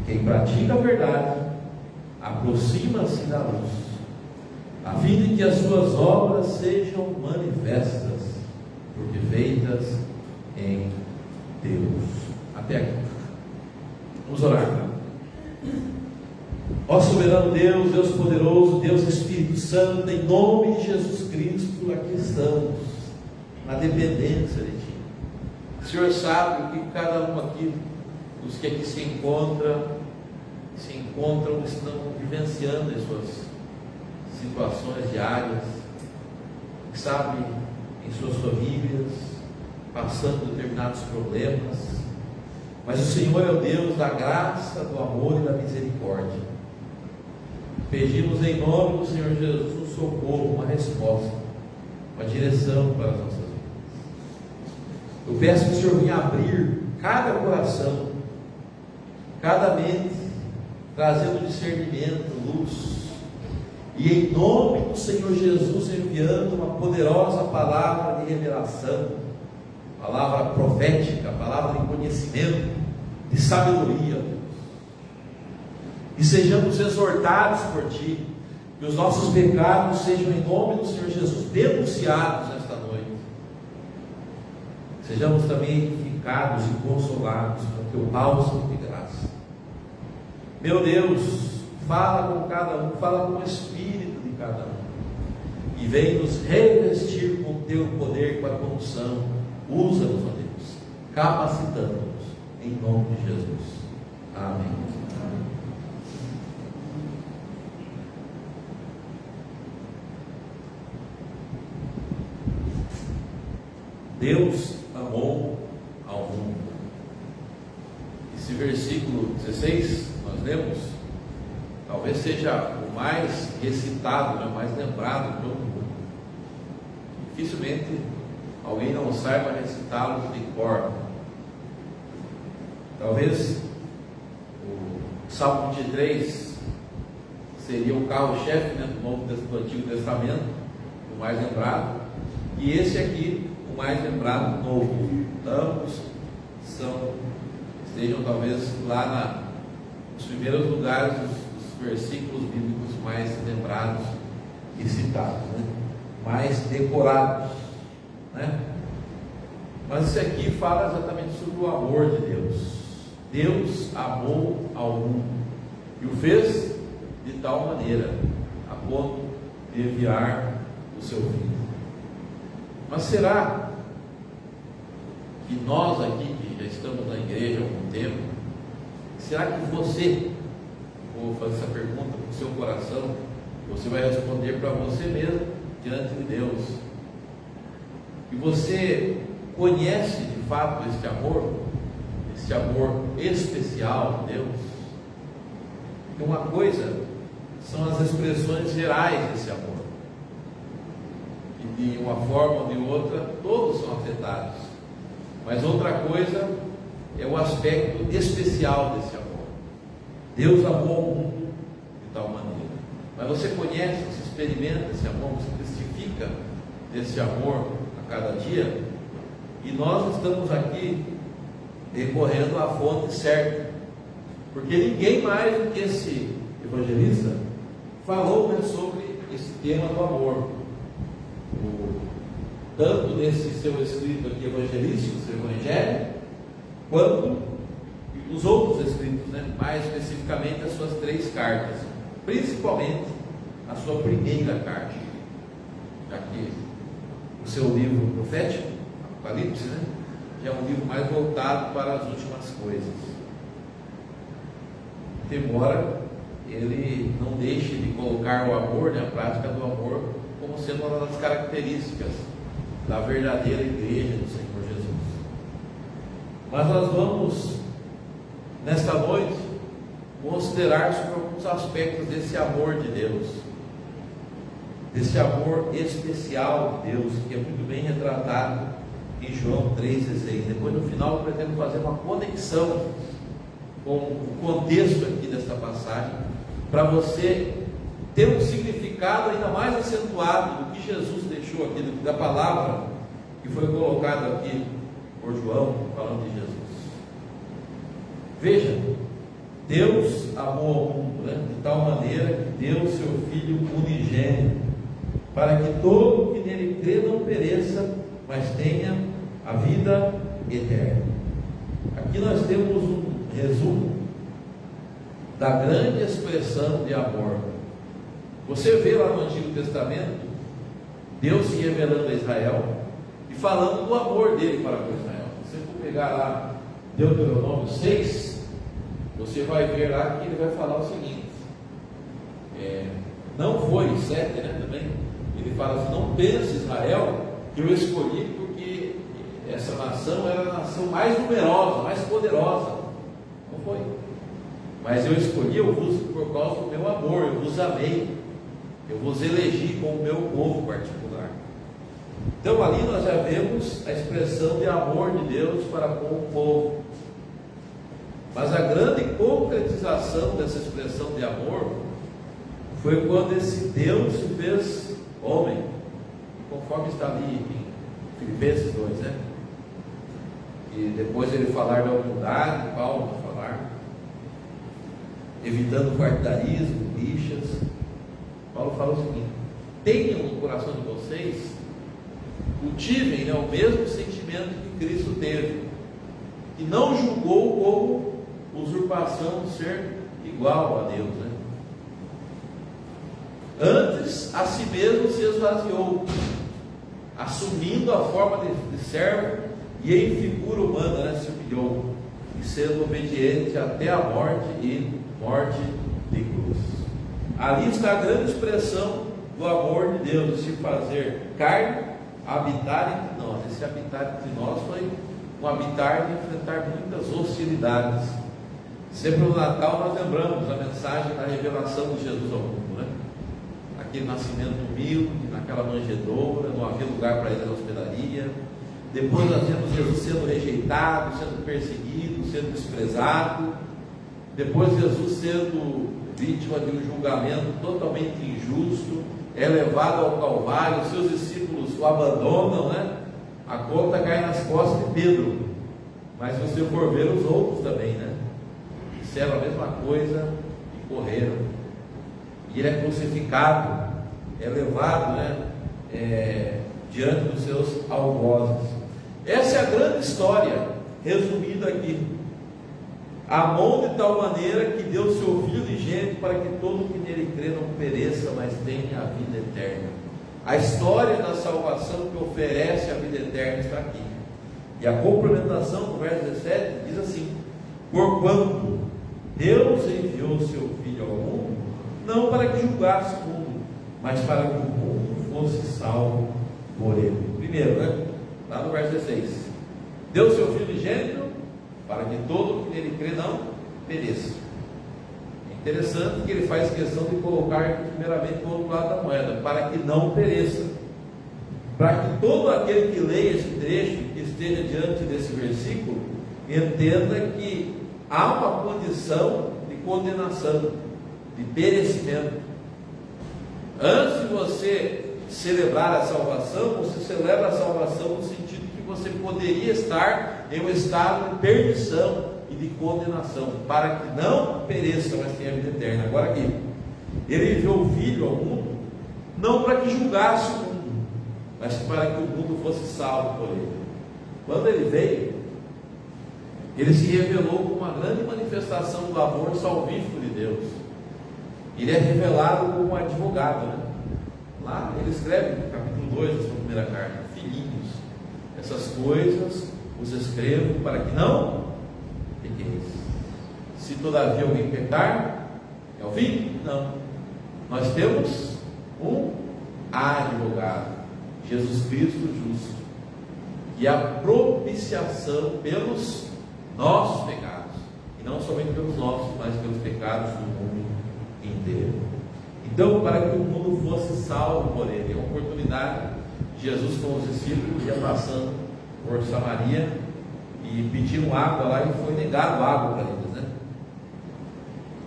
Quem pratica a verdade aproxima-se da luz, a fim de que as suas obras sejam manifestas, porque feitas em Deus. Até aqui. Vamos orar. Ó soberano Deus, Deus poderoso, Deus Espírito Santo, em nome de Jesus Cristo, aqui estamos, na dependência de Ti. O Senhor sabe o que cada um aqui, os que aqui se encontram, estão vivenciando as suas situações diárias, sabe, em suas famílias, passando determinados problemas, mas o Senhor é o Deus da graça, do amor e da misericórdia. Pedimos em nome do Senhor Jesus um socorro, uma resposta, uma direção para as nossas vidas. Eu peço que o Senhor venha abrir cada coração, cada mente, trazendo discernimento, luz, e em nome do Senhor Jesus enviando uma poderosa palavra de revelação, palavra profética, palavra de conhecimento, de sabedoria, e sejamos exortados por Ti, que os nossos pecados sejam em nome do Senhor Jesus denunciados nesta noite, sejamos também edificados e consolados com Teu bálsamo de graça. Meu Deus, fala com cada um, fala com o Espírito de cada um, e vem nos revestir com o Teu poder, com a Tua unção. Usa-nos, ó Deus, capacitando-nos, em nome de Jesus. Amém. Deus amou ao mundo. Esse versículo 16, nós lemos, talvez seja o mais recitado, o mais lembrado pelo mundo. Dificilmente alguém não saiba recitá-lo de cor. Talvez o Salmo 23 seria o carro-chefe, do Antigo Testamento, o mais lembrado, e esse aqui o mais lembrado novo. Ambos estejam talvez lá nos primeiros lugares dos versículos bíblicos mais lembrados e citados, mais decorados, Mas esse aqui fala exatamente sobre o amor de Deus. Deus amou ao mundo e o fez de tal maneira, a ponto de enviar o seu Filho. Mas será que nós aqui, que já estamos na igreja há algum tempo, será que você, vou fazer essa pergunta para o seu coração, você vai responder para você mesmo, diante de Deus, e você conhece de fato este amor especial de Deus? Porque uma coisa são as expressões gerais desse amor, e de uma forma ou de outra todos são afetados, mas outra coisa é o aspecto especial desse amor. Deus amou o mundo de tal maneira. Mas você conhece, você experimenta esse amor, você testifica desse amor a cada dia, e nós estamos aqui recorrendo à fonte certa, porque ninguém mais do que esse evangelista falou, né, sobre esse tema do amor. Tanto nesse seu escrito aqui evangelístico, seu evangelho, quanto os outros escritos, né, mais especificamente as suas 3 cartas, principalmente a sua primeira carta, já que o seu livro profético, Apocalipse, né, já é um livro mais voltado para as últimas coisas. Embora ele não deixe de colocar o amor, né, a prática do amor, como sendo uma das características da verdadeira igreja do Senhor Jesus. Mas nós vamos, nesta noite, considerar sobre alguns aspectos desse amor de Deus, desse amor especial de Deus, que é muito bem retratado em João 3,16. Depois, no final, eu pretendo fazer uma conexão com o contexto aqui desta passagem, para você ter um significado ainda mais acentuado do que Jesus deixou aqui, da palavra que foi colocada aqui por João, falando de Jesus. Veja, Deus amou ao mundo, né, de tal maneira que deu o seu Filho unigênito, para que todo que nele crê não pereça, mas tenha a vida eterna. Aqui nós temos um resumo da grande expressão de amor. Você vê lá no Antigo Testamento Deus se revelando a Israel e falando do amor dele para com Israel. Se você for pegar lá Deuteronômio 6, você vai ver lá que ele vai falar o seguinte, não foi 7, né, também, ele fala assim: não pense, Israel, que eu escolhi porque essa nação era a nação mais numerosa, mais poderosa. Não foi. Mas eu escolhi por causa do meu amor, eu vos amei, eu vos elegi como meu povo particular. Então ali nós já vemos a expressão de amor de Deus para com o povo. Mas a grande concretização dessa expressão de amor foi quando esse Deus se fez homem, conforme está ali em Filipenses 2, né? E depois ele falar da humildade, Paulo vai falar, evitando partidarismo, rixas. Paulo fala o seguinte: tenham no coração de vocês, cultivem, né, o mesmo sentimento que Cristo teve, que não julgou como usurpação ser igual a Deus, né? Antes a si mesmo se esvaziou, assumindo a forma de servo, e em figura humana, né, se humilhou, e sendo obediente até a morte e morte de cruz. Ali está a grande expressão do amor de Deus, de se fazer carne, habitar entre nós. Esse habitar entre nós foi um habitar de enfrentar muitas hostilidades. Sempre no Natal nós lembramos a mensagem da revelação de Jesus ao mundo, né? Aquele nascimento humilde, naquela manjedoura, não havia lugar para ele na hospedaria. Depois nós vemos Jesus sendo rejeitado, sendo perseguido, sendo desprezado. Depois Jesus sendo vítima de um julgamento totalmente injusto, é levado ao Calvário, os seus discípulos o abandonam, né? A conta cai nas costas de Pedro. Mas se você for ver os outros também, né? Disseram a mesma coisa e correram. E ele é crucificado, é levado, né, diante dos seus algozes. Essa é a grande história resumida aqui. Amou de tal maneira que deu seu Filho unigênito para que todo que nele crê não pereça, mas tenha a vida eterna. A história da salvação que oferece a vida eterna está aqui. E a complementação do verso 17 diz assim: porquanto Deus enviou o seu Filho ao mundo, não para que julgasse o mundo, mas para que o mundo fosse salvo por ele. Primeiro, né? Lá no verso 16: deu o seu Filho unigênito para que todo que nele crê não pereça. É interessante que ele faz questão de colocar primeiramente o outro lado da moeda, para que não pereça, para que todo aquele que leia esse trecho, que esteja diante desse versículo, entenda que há uma condição de condenação, de perecimento. Antes de você celebrar a salvação, você celebra a salvação no sentido que você poderia estar em um estado de perdição e de condenação, para que não pereça, mas tenha vida eterna. Agora aqui, Ele enviou o Filho ao mundo, não para que julgasse o mundo, mas para que o mundo fosse salvo por ele. Quando ele veio, ele se revelou como uma grande manifestação do amor salvífico de Deus. Ele é revelado como um advogado, né? Lá ele escreve no capítulo 2 da sua primeira carta: filhinhos, essas coisas os escrevo para que não pequeis. Se todavia alguém pecar, é o fim? Não. Nós temos um advogado, Jesus Cristo justo, que é a propiciação pelos nossos pecados, e não somente pelos nossos, mas pelos pecados do mundo inteiro. Então, para que o mundo fosse salvo por ele, é uma oportunidade. Jesus com os discípulos ia passando por Samaria e pediram água lá, e foi negado água para eles, né?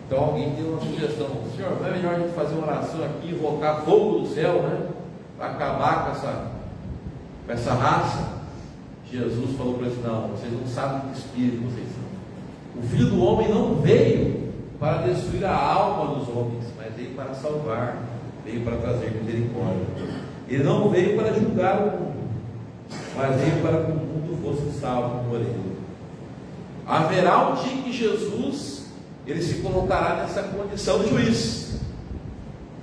Então alguém deu uma sugestão: Senhor, não é melhor a gente fazer uma oração aqui e invocar fogo do céu, né, para acabar com essa raça? Jesus falou para eles: não, vocês não sabem que espírito vocês são. O Filho do Homem não veio para destruir a alma dos homens, mas veio para salvar, veio para trazer misericórdia. Ele não veio para julgar o mundo, mas veio para que o mundo fosse salvo por ele. Haverá um dia que Jesus, ele se colocará nessa condição de juiz,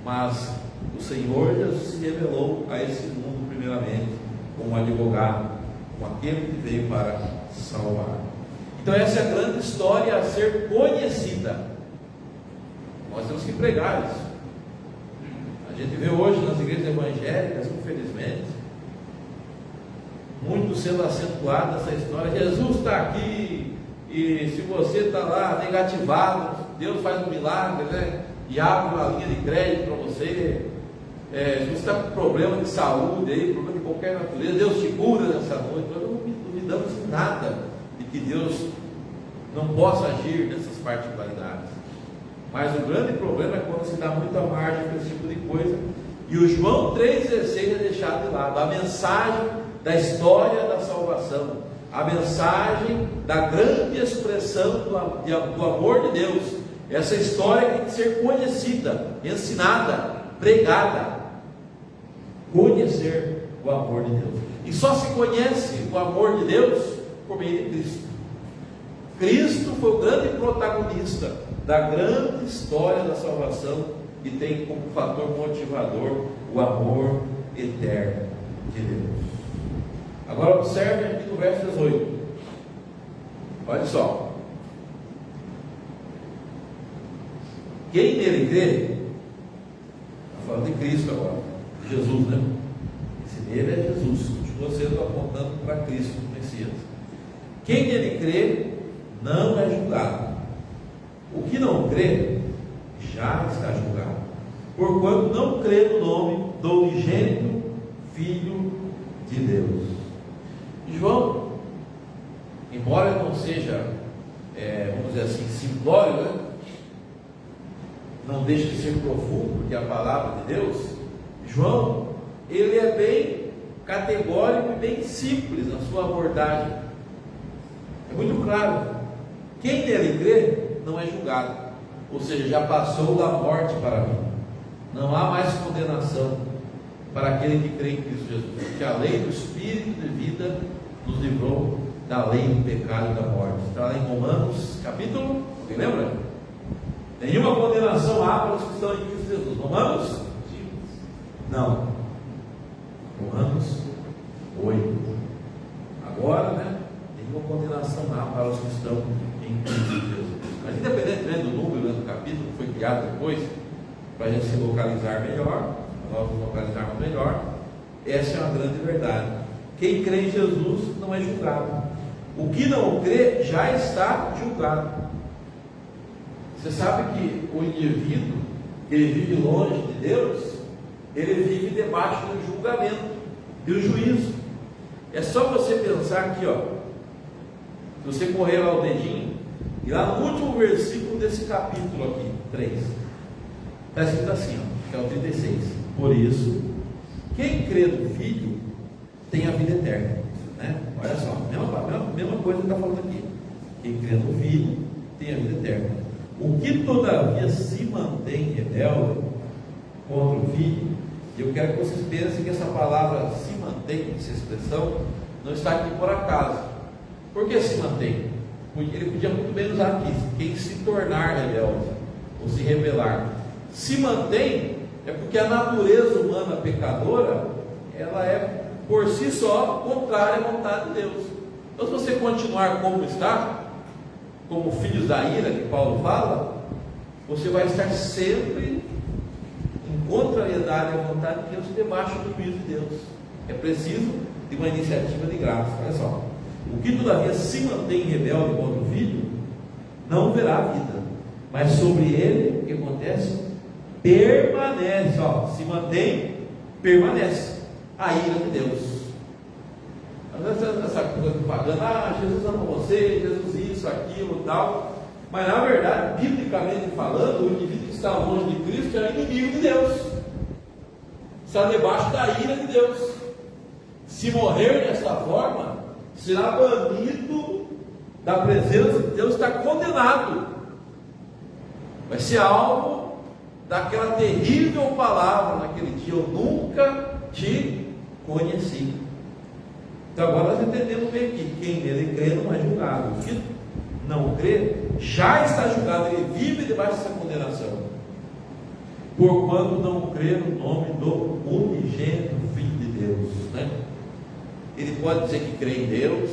mas o Senhor Jesus se revelou a esse mundo primeiramente como advogado, como aquele que veio para salvar. Então essa é a grande história a ser conhecida. Nós temos que pregar isso. A gente vê hoje nas igrejas evangélicas, infelizmente, muito sendo acentuada essa história: Jesus está aqui, e se você está lá negativado, Deus faz um milagre, né? E abre uma linha de crédito para você. Se você está com problema de saúde, aí, problema de qualquer natureza, Deus te cura nessa noite. Nós não duvidamos em nada de que Deus não possa agir nessas particularidades. Mas o grande problema é quando se dá muita margem para esse tipo de coisa. E o João 3,16 é deixado de lado. A mensagem da história da salvação, a mensagem da grande expressão do amor de Deus. Essa história tem que ser conhecida, ensinada, pregada. Conhecer o amor de Deus. E só se conhece o amor de Deus por meio de Cristo. Cristo foi o grande protagonista da grande história da salvação, e tem como fator motivador o amor eterno de Deus. Agora observe aqui no verso 18. Olha só: quem nele crê, está falando de Cristo agora, de Jesus, né? Esse nele é Jesus, continua sendo apontando para Cristo, o Messias. Quem nele crê não é julgado. O que não crê já está julgado, porquanto não crê no nome do unigênito Filho de Deus. João, embora não seja, vamos dizer assim, simplório, né? Não deixa de ser profundo, porque é a palavra de Deus. João, ele é bem categórico e bem simples na sua abordagem. É muito claro: quem nele crê não é julgado, ou seja, já passou da morte para mim. Não há mais condenação para aquele que crê em Cristo Jesus, porque a lei do Espírito de vida nos livrou da lei do pecado e da morte. Está lá em Romanos capítulo, alguém lembra? Nenhuma condenação há para os que estão em Cristo Jesus. Romanos? Não. Romanos 8. Agora, né? Nenhuma condenação há para os que estão em Cristo Jesus. Mas independentemente do número, do capítulo que foi criado depois, para a gente se localizar melhor, para nós nos localizarmos melhor, essa é uma grande verdade. Quem crê em Jesus não é julgado. O que não crê já está julgado. Você sabe que o indivíduo, ele vive longe de Deus, ele vive debaixo do julgamento, do juízo. É só você pensar aqui, ó. Se você correr lá o dedinho, e lá no último versículo desse capítulo aqui, 3, está escrito assim, ó, que é o 36. Por isso, quem crê no Filho tem a vida eterna, né? Olha só, mesma coisa que está falando aqui. Quem crê no Filho tem a vida eterna. O que todavia se mantém rebelde contra o filho, e eu quero que vocês pensem que essa palavra se mantém, essa expressão, não está aqui por acaso. Por que se mantém? Porque ele podia muito bem usar aqui, quem se tornar rebelde, ou se rebelar. Se mantém é porque a natureza humana pecadora, ela é por si só contrária à vontade de Deus. Então, se você continuar como está, como filhos da ira que Paulo fala, você vai estar sempre em contrariedade à vontade de Deus, debaixo do juízo de Deus. É preciso de uma iniciativa de graça. Olha só, o que todavia se mantém rebelde contra o filho, não verá a vida, mas sobre ele, o que acontece? Permanece, ó, se mantém, permanece a ira de Deus. Essa coisa propaganda, Jesus ama você, Jesus isso, aquilo, tal. Mas na verdade, biblicamente falando, o indivíduo que está longe de Cristo é inimigo de Deus, está debaixo da ira de Deus. Se morrer desta forma, será banido da presença de Deus, está condenado, vai ser alvo daquela terrível palavra naquele dia: eu nunca te conheci. Então agora nós entendemos bem aqui: quem nele crê não é julgado, o que não crê já está julgado, ele vive debaixo dessa condenação, porquanto não crê no nome do unigênito Filho de Deus, né? Ele pode dizer que crê em Deus,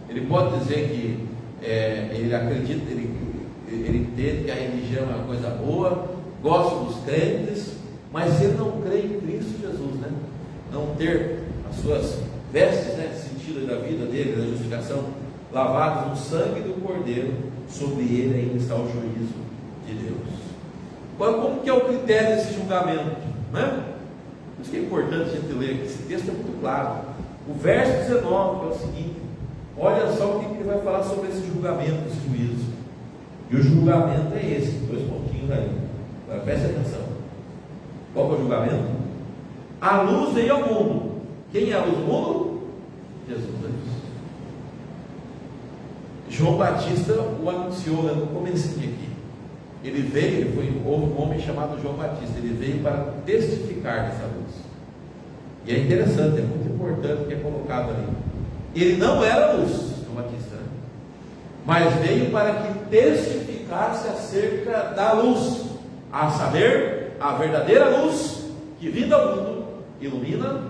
ele pode dizer que ele acredita, ele entende que a religião é uma coisa boa, gosta dos crentes, mas se ele não crê em Cristo Jesus, né? Não ter as suas vestes, né, sentido da vida dele, da justificação, lavados no sangue do Cordeiro, sobre ele ainda está o juízo de Deus. Agora, como que é o critério desse julgamento, né? Por isso que é importante a gente ler, que esse texto é muito claro. O verso 19 é o seguinte: olha só o que ele vai falar sobre esse julgamento, esse juízo. E o julgamento é esse, 2 pontinhos aí. Agora preste atenção. Qual é o julgamento? A luz veio ao mundo. Quem é a luz do mundo? Jesus é isso. João Batista o anunciou no comecinho aqui. Ele veio, houve um homem chamado João Batista. Ele veio para testificar dessa luz. E é interessante, é muito importante o que é colocado ali. Ele não era luz, João Batista, né? Mas veio para que testificasse acerca da luz, a saber, a verdadeira luz que vinda ao mundo ilumina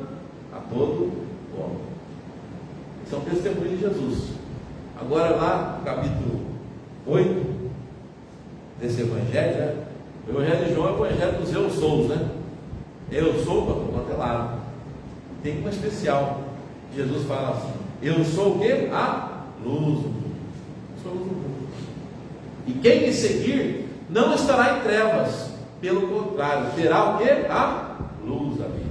a todo homem. São testemunhos de Jesus. Agora lá no capítulo 8 desse evangelho, né? O evangelho de João é o evangelho dos eu sous, né? Eu sou para todo é lado. Tem uma especial. Jesus fala assim: eu sou o quê? A luz do mundo. Sou a luz do mundo. E quem me seguir não estará em trevas, pelo contrário, terá o quê? A luz da vida.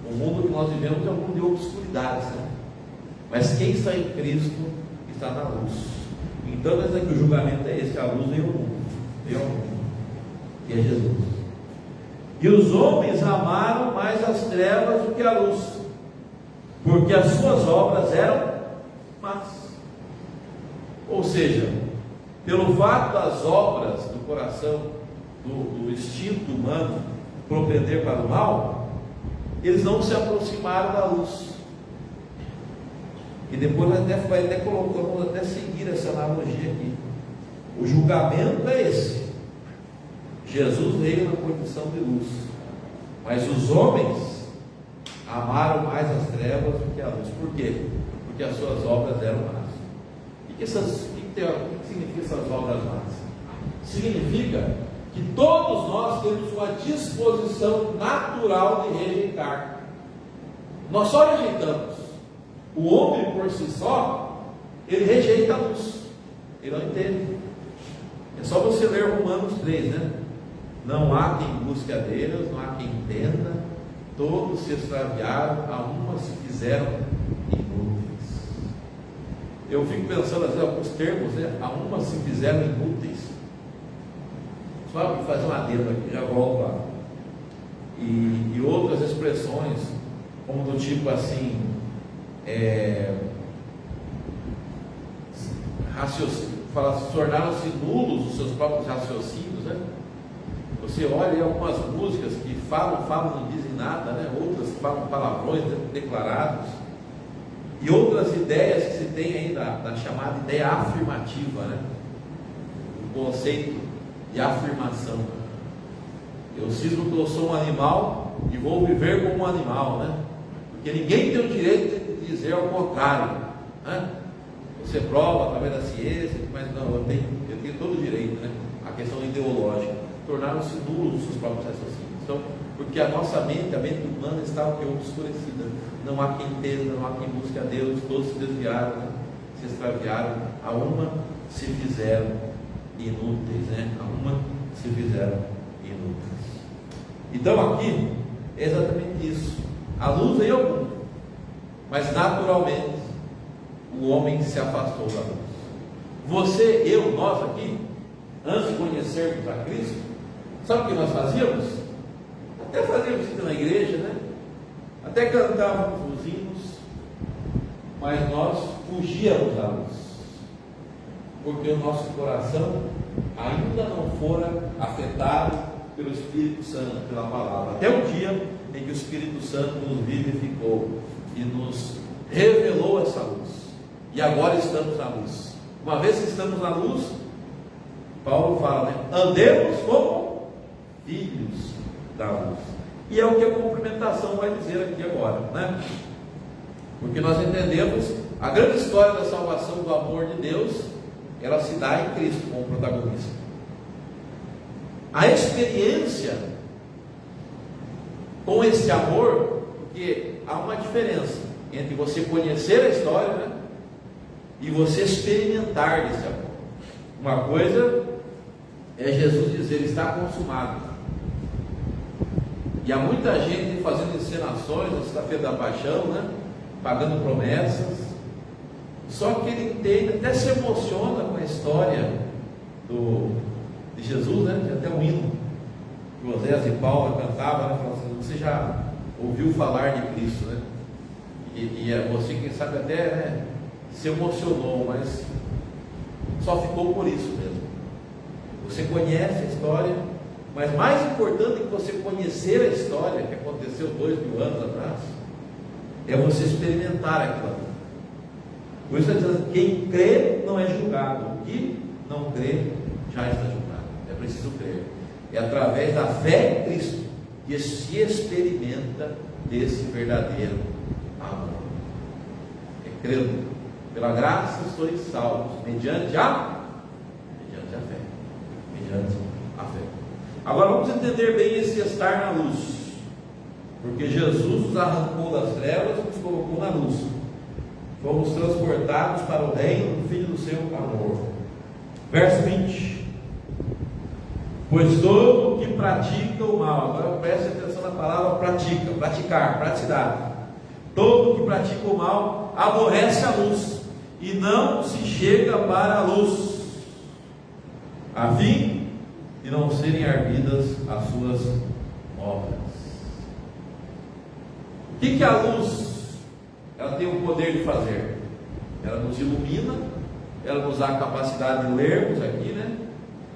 O mundo que nós vivemos é um mundo de obscuridades, né? Mas quem está em Cristo está na luz. Então nós dizemos que o julgamento é esse: a luz veio ao mundo, que é Jesus. E os homens amaram mais as trevas do que a luz, porque as suas obras eram más. Ou seja, pelo fato das obras do coração, do instinto humano propender para o mal, eles não se aproximaram da luz. E depois vai até colocar, vamos até seguir essa analogia aqui. O julgamento é esse: Jesus veio na condição de luz, mas os homens amaram mais as trevas do que a luz. Por quê? Porque as suas obras eram más. O que significa essas obras más? Significa que todos nós temos uma disposição natural de rejeitar. Nós só rejeitamos. O homem por si só, ele rejeita a luz, ele não entende. É só você ler Romanos 3, né? Não há quem busque a Deus, não há quem entenda, todos se extraviaram, a uma se fizeram inúteis. Eu fico pensando às vezes alguns termos, né? A uma se fizeram inúteis. Só fazer um adendo aqui, já volto lá. E outras expressões, como do tipo fala, tornaram-se nulos os seus próprios raciocínios, né? Você olha aí algumas músicas que falam, não dizem nada, né? Outras que falam palavrões declarados, e outras ideias que se tem aí da chamada ideia afirmativa, né? O conceito de afirmação. Eu cismo que eu sou um animal e vou viver como um animal, né? Porque ninguém tem o direito de dizer ao contrário, né? Você prova através da ciência, mas não, eu tenho todo o direito, né? A questão ideológica. Tornaram-se nulos os seus próprios raciocínios. Então, porque a nossa mente, a mente humana está obscurecida. Não há quem entenda, não há quem busque a Deus, todos se desviaram, né? Se extraviaram, a uma se fizeram inúteis, né? A uma se fizeram inúteis. Então aqui é exatamente isso. A luz veio ao mundo, mas naturalmente o homem se afastou da luz. Você, eu, nós aqui, antes de conhecermos a Cristo, sabe o que nós fazíamos? Até fazíamos isso na igreja, né? Até cantávamos os hinos, mas nós fugíamos da luz, porque o nosso coração ainda não fora afetado pelo Espírito Santo, pela palavra, até o dia em que o Espírito Santo nos vivificou e nos revelou essa luz, e agora estamos na luz. Uma vez que estamos na luz, Paulo fala, né? Andemos como filhos da luz. E é o que a complementação vai dizer aqui agora, né? Porque nós entendemos a grande história da salvação, do amor de Deus, ela se dá em Cristo como protagonista. A experiência com esse amor, porque há uma diferença entre você conhecer a história, né, e você experimentar desse amor. Uma coisa é Jesus dizer, está consumado. E há muita gente fazendo encenações na Sexta-feira da Paixão, né, pagando promessas, só que ele entende, até se emociona com a história de Jesus, né? Tinha até um hino que Oséias e Paulo cantavam, né? Falando assim, você já ouviu falar de Cristo, né? E você, quem sabe, até, né, se emocionou, mas só ficou por isso mesmo. Você conhece a história, mas mais importante que você conhecer a história que aconteceu 2000 anos atrás, é você experimentar aquilo ali. Por isso está dizendo, quem crê não é julgado, o que não crê já está julgado. É preciso crer. É através da fé em Cristo que se experimenta desse verdadeiro amor. É crendo. Pela graça sois salvos, mediante a fé. Mediante a fé. Agora vamos entender bem esse estar na luz. Porque Jesus nos arrancou das trevas e nos colocou na luz. Fomos transportados para o reino do Filho do seu amor. Verso 20. Pois todo que pratica o mal, agora preste atenção na palavra pratica, praticar, praticidade. Todo que pratica o mal aborrece a luz e não se chega para a luz, a fim de não serem ardidas as suas obras. O que a luz ela tem o poder de fazer? Ela nos ilumina, ela nos dá a capacidade de lermos aqui, né?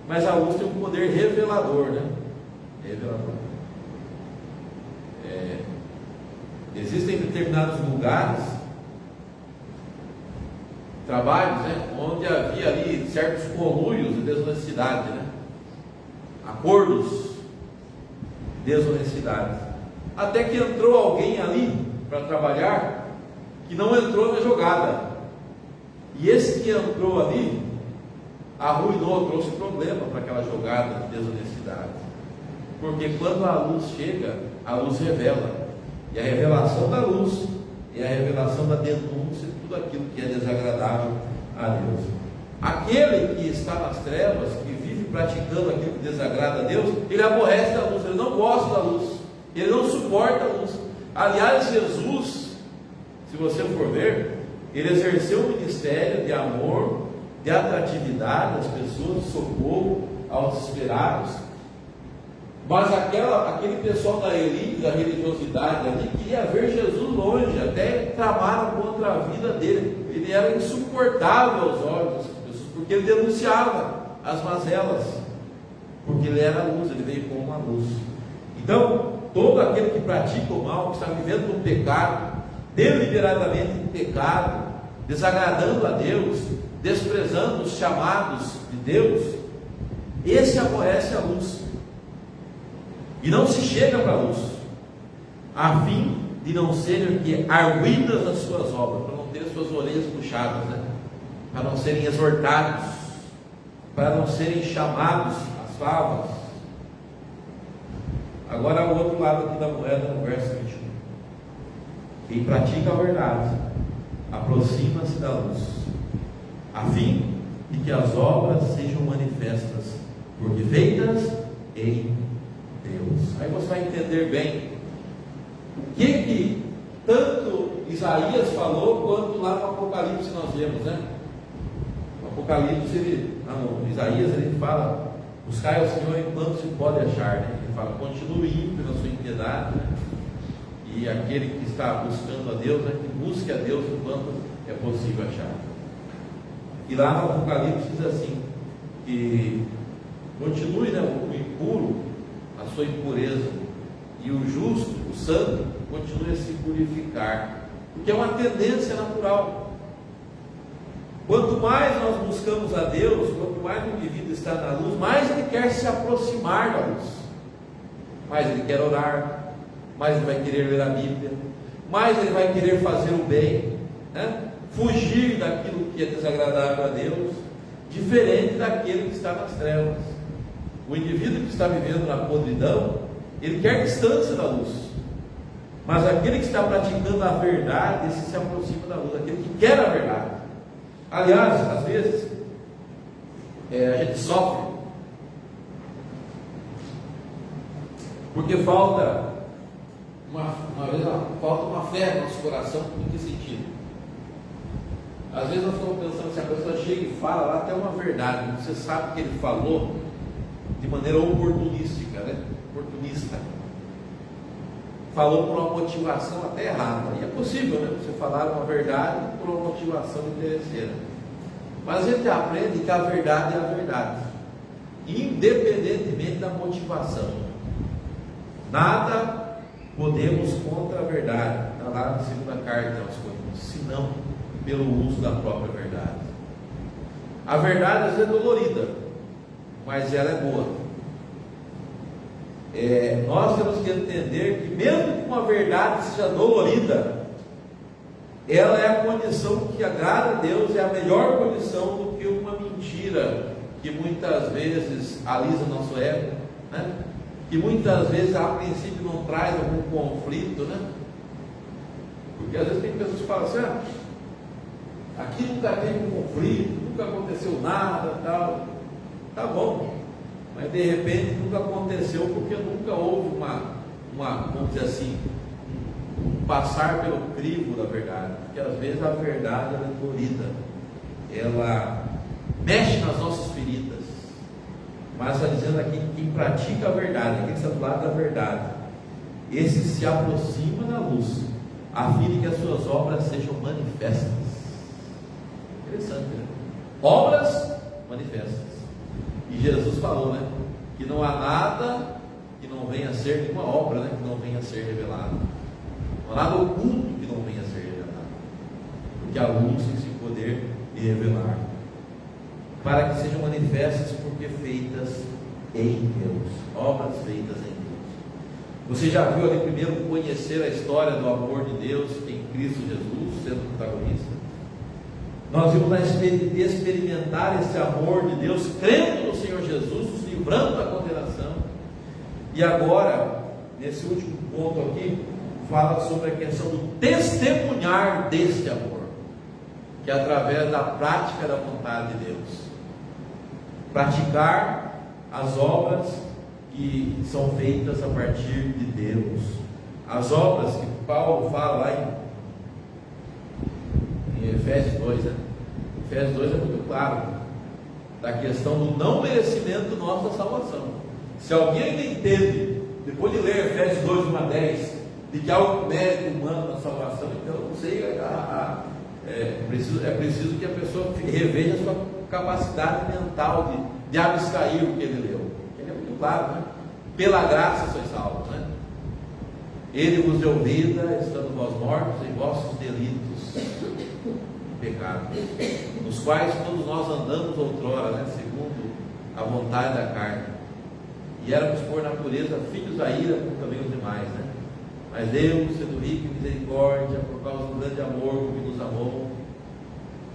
Mas a luz tem um poder revelador, né? Revelador. Existem determinados lugares, trabalhos, né, onde havia ali certos conluios de desonestidade, né? Acordos de desonestidade. Até que entrou alguém ali para trabalhar que não entrou na jogada. E esse que entrou ali arruinou, trouxe problema para aquela jogada de desonestidade. Porque quando a luz chega, a luz revela. E a revelação da luz é a revelação da denúncia de tudo aquilo que é desagradável a Deus. Aquele que está nas trevas, que vive praticando aquilo que desagrada a Deus, ele aborrece a luz, ele não gosta da luz, ele não suporta a luz. Aliás, Jesus, se você for ver, ele exerceu um ministério de amor, de atratividade às pessoas, de socorro aos desesperados. Mas aquele pessoal da elite, da religiosidade ali, queria ver Jesus longe, até tramaram contra a vida dele. Ele era insuportável aos olhos dessas pessoas, porque ele denunciava as mazelas, porque ele era a luz, ele veio como uma luz. Então, todo aquele que pratica o mal, que está vivendo no pecado, deliberadamente em pecado, desagradando a Deus, desprezando os chamados de Deus, esse aborrece a luz e não se chega para a luz, a fim de não serem que arguidas as suas obras, para não ter as suas orelhas puxadas, né? Para não serem exortados, para não serem chamados às favas. Agora o outro lado aqui da moeda, no verso 21. Quem pratica a verdade aproxima-se da luz, a fim de que as obras sejam manifestas, porque feitas em Deus. Aí você vai entender bem o que tanto Isaías falou, quanto lá no Apocalipse nós vemos, né? No Apocalipse, no Isaías ele fala: buscai ao Senhor enquanto se pode achar, né? Ele fala: continue ímpio na sua impiedade, né? E aquele que está buscando a Deus, né, que busque a Deus enquanto é possível achar. E lá no Apocalipse diz assim, que continue, né, o impuro a sua impureza, e o justo, o santo, continue a se purificar, porque é uma tendência natural. Quanto mais nós buscamos a Deus, quanto mais o indivíduo está na luz, mais ele quer se aproximar da luz, mais ele quer orar, mais ele vai querer ler a Bíblia, mais ele vai querer fazer o bem, né? Fugir daquilo que é desagradável a Deus, diferente daquele que está nas trevas. O indivíduo que está vivendo na podridão, ele quer distância da luz, mas aquele que está praticando a verdade, esse se aproxima da luz, aquele que quer a verdade. Aliás, às vezes a gente sofre porque falta uma fé no nosso coração. Em que sentido? Às vezes nós estamos pensando, se a pessoa chega e fala lá até uma verdade, você sabe que ele falou de maneira oportunística, né? Oportunista, falou por uma motivação até errada, e é possível, né? Você falar uma verdade por uma motivação interesseira, mas a gente aprende que a verdade é a verdade, independentemente da motivação. Nada podemos contra a verdade, está lá na segunda carta aos Coríntios, senão pelo uso da própria verdade. A verdade às vezes é dolorida, mas ela é boa. Nós temos que entender que mesmo que uma verdade seja dolorida, ela é a condição que agrada a Deus, é a melhor condição do que uma mentira que muitas vezes alisa nosso ego, né? Que muitas vezes a princípio não traz algum conflito, né? Porque às vezes tem pessoas que falam assim: aqui nunca teve um conflito, nunca aconteceu nada, tal. Tá bom, mas de repente nunca aconteceu porque nunca houve vamos dizer assim, um passar pelo crivo da verdade. Porque às vezes a verdade ela é dolorida, ela mexe nas nossas feridas. Mas está dizendo aqui que quem pratica a verdade, quem está do lado da verdade, esse se aproxima da luz, a fim de que as suas obras sejam manifestas. Interessante, né? Obras manifestas. E Jesus falou, né, que não há nada que não venha a ser, nenhuma obra, né, que não venha a ser revelada. Não há nada oculto que não venha a ser revelado, porque a luz tem esse poder de revelar, para que sejam manifestas, porque feitas em Deus, obras feitas em Deus. Você já viu ali primeiro conhecer a história do amor de Deus em Cristo Jesus, sendo protagonista? Nós vimos a experimentar esse amor de Deus, crendo no Senhor Jesus, nos livrando da condenação. E agora, nesse último ponto aqui, fala sobre a questão do testemunhar deste amor, que é através da prática da vontade de Deus. Praticar as obras que são feitas a partir de Deus. As obras que Paulo fala lá em Efésios 2, né? Efésios 2 é muito claro da questão do não merecimento nosso da salvação. Se alguém ainda entende, depois de ler Efésios 2, 1 a 10, de que há um mérito humano na salvação, então não sei, é preciso que a pessoa reveja a sua capacidade mental de abstrair o que ele leu. Ele é muito claro, né? Pela graça sois salvos, né? Ele vos deu vida, estando vós mortos em vossos delitos e pecados, nos quais todos nós andamos outrora, né? Segundo a vontade da carne, e éramos por natureza filhos da ira, como também os demais, né? Mas Deus, sendo rico em misericórdia, por causa do grande amor com que nos amou,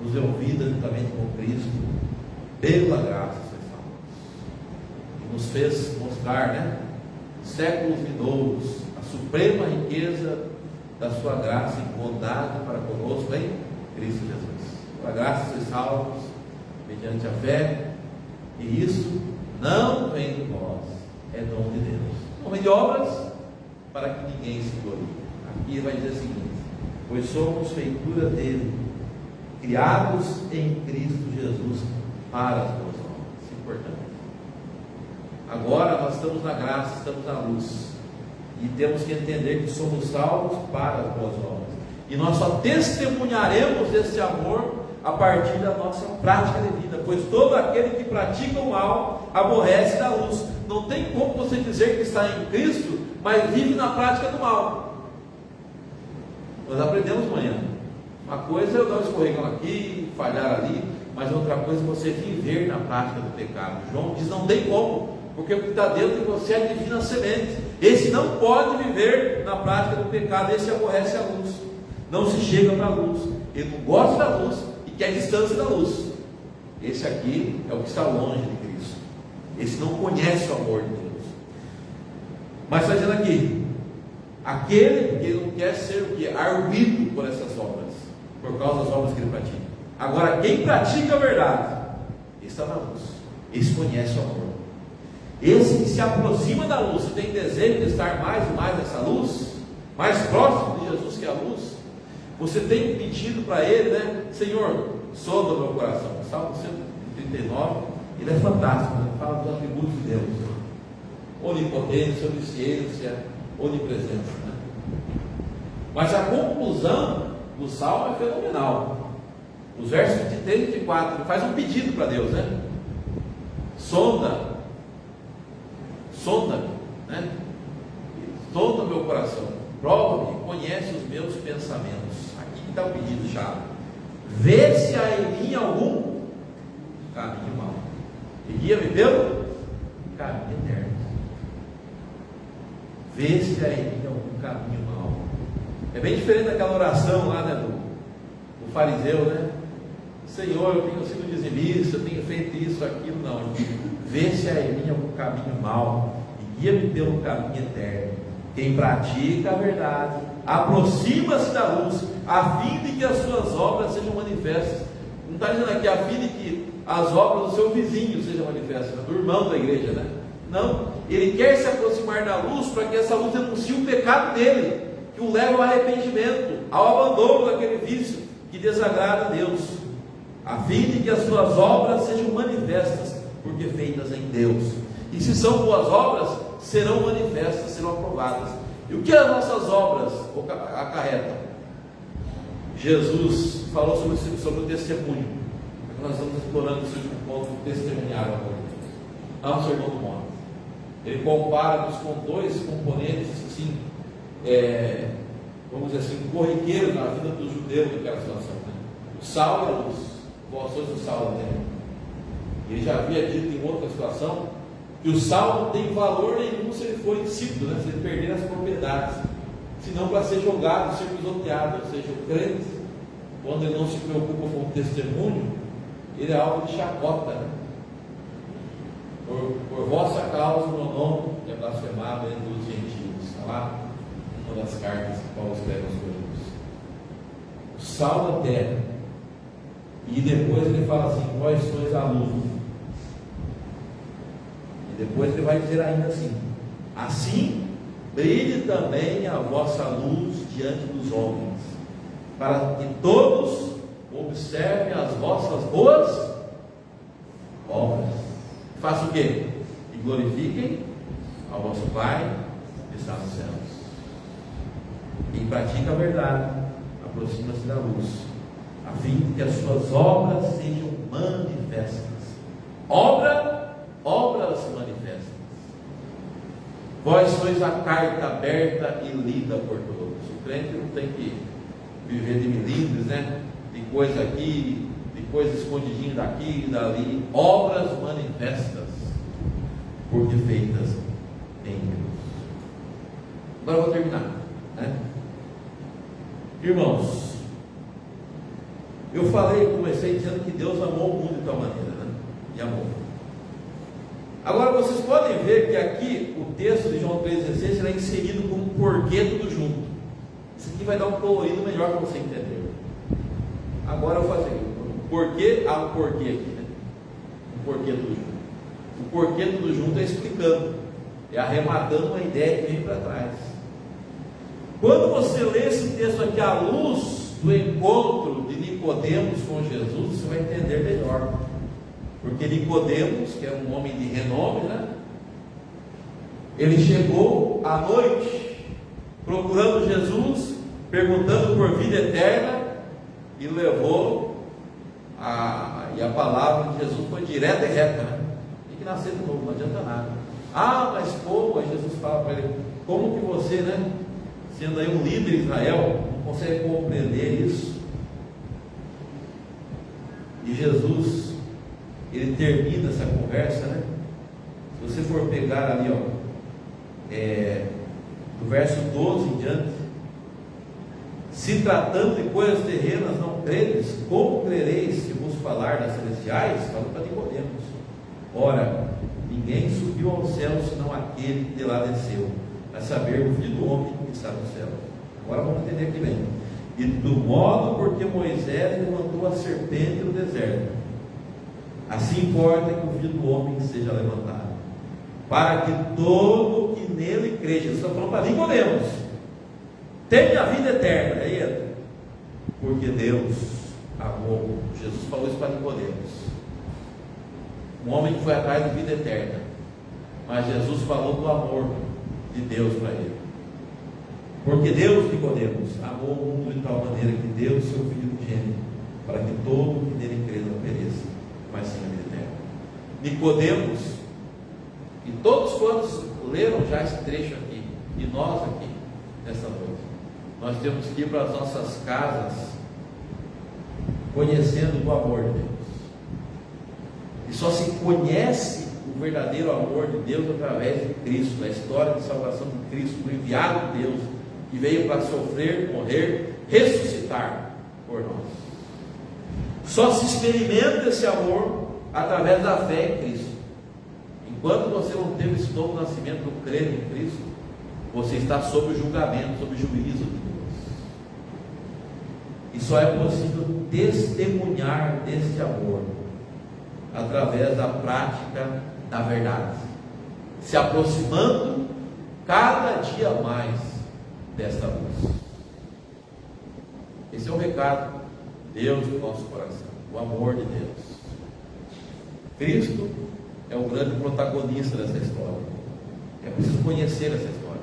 nos deu vida juntamente com Cristo, pela graça sois salvos, e nos fez mostrar, né, séculos vindouros, a suprema riqueza da sua graça e bondade para conosco em Cristo Jesus. Pela graça sois salvos, mediante a fé, e isso não vem de vós, é dom de Deus. Não vem de obras, para que ninguém se glorie. Aqui vai dizer o seguinte: pois somos feitura dele, criados em Cristo Jesus para as boas obras. Isso é importante. Agora nós estamos na graça, estamos na luz, e temos que entender que somos salvos para as boas obras, e nós só testemunharemos desse amor a partir da nossa prática de vida, pois todo aquele que pratica o mal aborrece da luz. Não tem como você dizer que está em Cristo, mas vive na prática do mal. Nós aprendemos amanhã. Uma coisa é eu dar um escorregão aqui, falhar ali, mas outra coisa é você viver na prática do pecado. João diz: não tem como, porque o que está dentro de você é a divina semente. Esse não pode viver na prática do pecado, esse aborrece a luz, não se chega para a luz, ele não gosta da luz e quer distância da luz. Esse aqui é o que está longe de Cristo, esse não conhece o amor de Deus. Mas está dizendo aqui, aquele que não quer ser o que? Arguido por essas obras, por causa das obras que ele pratica. Agora, quem pratica a verdade, esse está na luz, esse conhece o amor. Esse que se aproxima da luz, e tem desejo de estar mais e mais nessa luz, mais próximo de Jesus que a luz, você tem pedido para ele, né? Senhor, sonda o meu coração. Salmo 139, ele é fantástico, né? Fala dos atributos de Deus: onipotência, onisciência, onipresença, né? Mas a conclusão do Salmo é fenomenal. Os versos 23 e 24, ele faz um pedido para Deus, né? Sonda, né? Sonda meu coração, prova-me, conhece os meus pensamentos. Aqui que está o pedido chave: vê se há em mim algum caminho mau, e guia-me pelo caminho eterno. Vê se há em mim algum caminho mau. É bem diferente daquela oração lá, né, do fariseu, né? Senhor, eu tenho sido dizimista, eu tenho feito isso, aquilo. Não, vê se há em mim algum caminho mau e guia-me pelo caminho eterno. Quem pratica a verdade aproxima-se da luz, a fim de que as suas obras sejam manifestas. Não está dizendo aqui a fim de que as obras do seu vizinho sejam manifestas, do irmão da igreja, né? Não, ele quer se aproximar da luz para que essa luz denuncie o pecado dele, que o leva ao arrependimento, ao abandono daquele vício que desagrada a Deus, a fim de que as suas obras sejam manifestas, porque feitas em Deus. E se são boas obras, serão manifestas, serão aprovadas. E o que as nossas obras acarretam? Jesus falou sobre o testemunho. Nós estamos explorando esse último ponto, testemunhar o amor de Deus. Lá no Sermão do Monte, ele compara-nos com dois componentes assim, vamos dizer assim, corriqueiros na vida do judeu naquela situação, né? O sal e a luz. Vós sois o sal da terra. Ele já havia dito em outra situação que o sal não tem valor nenhum se ele for insípido, né? Se ele perder as propriedades, senão para ser jogado, ser pisoteado. Ou seja, o crente, quando ele não se preocupa com o testemunho, ele é alvo de chacota, né? Por vossa causa o meu nome é blasfemado entre os gentios. Está lá uma das cartas que Paulo escreve aos Coríntios. O sal da terra. E depois ele fala assim: vós sois a luz. E depois ele vai dizer ainda assim: assim brilhe também a vossa luz diante dos homens, para que todos observem as vossas boas obras. Faça o quê? E glorifiquem ao vosso Pai que está nos céus. Quem pratica a verdade aproxima-se da luz, a fim de que as suas obras sejam manifestas. Obras manifestas. Vós sois a carta aberta e lida por todos. O crente não tem que viver de milindres, né? De coisa aqui, de coisa escondidinha daqui e dali. Obras manifestas, porque feitas em Deus. Agora eu vou terminar, né? Irmãos, eu comecei dizendo que Deus amou o mundo de tal maneira, né? E amou. Agora vocês podem ver que aqui o texto de João 3,16 é inserido com um porquê tudo junto. Isso aqui vai dar um colorido melhor para você entender. Agora eu vou fazer o porquê, há um porquê aqui, né? Um porquê tudo junto. O porquê tudo junto é explicando, é arrematando uma ideia que vem para trás. Quando você lê esse texto aqui à luz do encontro de Nicodemos com Jesus, você vai entender melhor. Porque Nicodemos, que é um homem de renome, né? Ele chegou à noite procurando Jesus, perguntando por vida eterna, e levou e a palavra de Jesus foi direta e reta, né? Tem que nascer de novo, não adianta nada. Mas como? Aí Jesus fala para ele: como que você, né, sendo aí um líder de Israel, não consegue compreender isso? E Jesus, ele termina essa conversa, né? Se você for pegar ali, do verso 12 em diante: se tratando de coisas terrenas não credes, como crereis se vos falar das celestiais? Falando para Nicodemos. Ora, ninguém subiu ao céu senão aquele que de lá desceu, a saber, o Filho do Homem que está no céu. Agora vamos entender aqui bem. E do modo porque Moisés levantou a serpente no deserto, assim importa que o Filho do Homem seja levantado, para que todo que nele crê. Jesus está falando para Nicodemos: tenha a vida eterna. Aí entra: porque Deus amou. Jesus falou isso para Nicodemos, um homem que foi atrás de vida eterna, mas Jesus falou do amor de Deus para ele. Porque Deus, Nicodemos, amou o mundo de tal maneira que deu o seu Filho unigênito, para que todo que nele crê não pereça, mas sim a vida eterna. Nicodemos, e todos quantos leram já esse trecho aqui, e nós aqui, nessa noite, nós temos que ir para as nossas casas conhecendo o amor de Deus. E só se conhece o verdadeiro amor de Deus através de Cristo, da história de salvação de Cristo, do enviado de Deus, que veio para sofrer, morrer, ressuscitar por nós. Só se experimenta esse amor através da fé em Cristo. Enquanto você não teve esse novo nascimento do crer em Cristo, você está sob o julgamento, sob o juízo de Deus. E só é possível testemunhar desse amor através da prática da verdade, se aproximando cada dia mais desta luz. Esse é o recado de Deus no nosso coração, o amor de Deus. Cristo é o grande protagonista dessa história. É preciso conhecer essa história.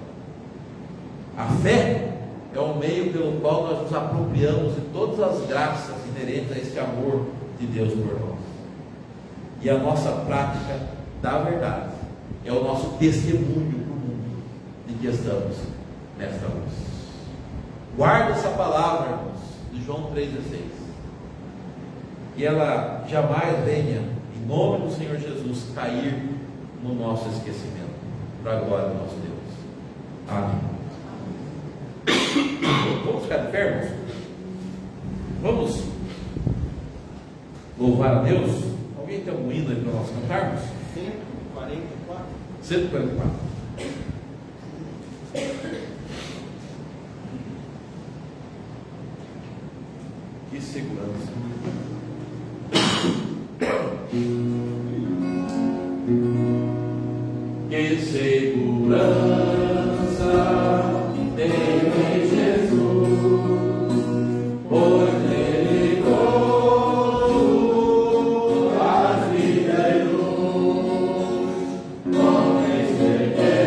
A fé é o meio pelo qual nós nos apropriamos de todas as graças inerentes a este amor de Deus por nós. E a nossa prática da verdade é o nosso testemunho para o mundo de que estamos nesta luz. Guarda essa palavra, irmãos, de João 3,16, e ela jamais venha, em nome do Senhor Jesus, cair no nosso esquecimento, para a glória do nosso Deus. Amém. Vamos ficar de pé, irmãos? Vamos louvar a Deus? Alguém tem algum hino aí para nós cantarmos? 144. 144. Que segurança. Que segurança tenho em Jesus, pois nele todo a vida e luz, com respeiteio,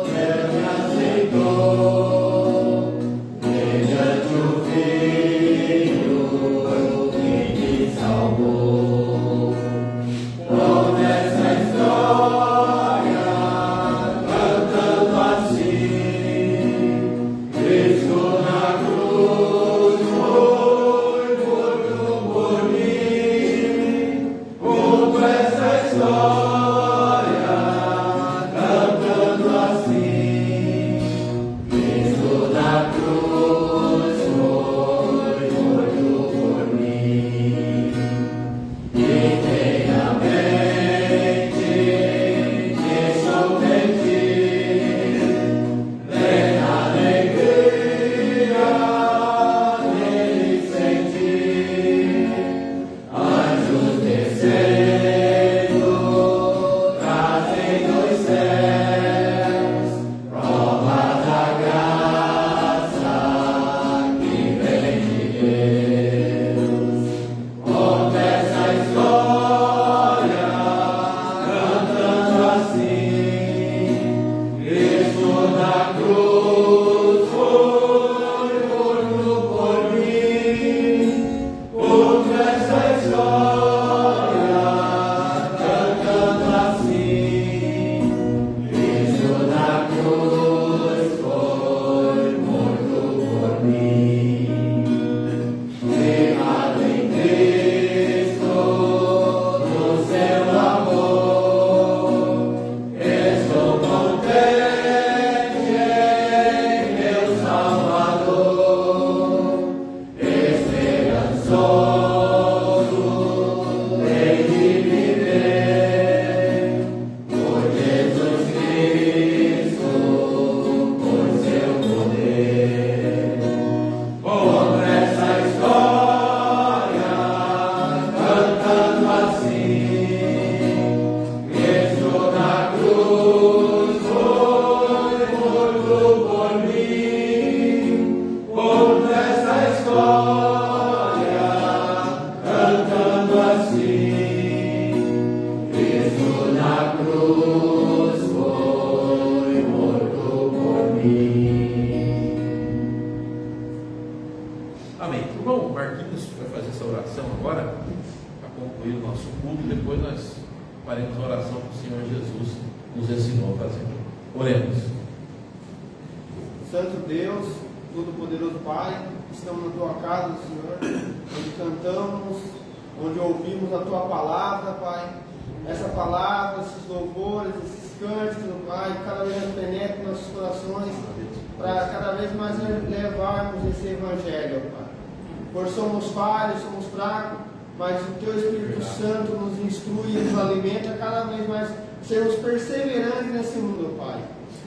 Deus me aceitou, mediante o Filho, faremos a oração que o Senhor Jesus nos ensinou a fazer. Oremos. Santo Deus, Todo-Poderoso Pai, estamos na Tua casa, Senhor, onde cantamos, onde ouvimos a Tua palavra, Pai. Essa palavra, esses louvores, esses cânticos, Pai, cada vez mais penetram em nossos corações, para cada vez mais levarmos esse Evangelho, Pai. Por somos falhos, somos fracos, mas o Teu Espírito Santo nos instrui e nos alimenta cada vez mais, sermos perseverantes nesse mundo, Pai.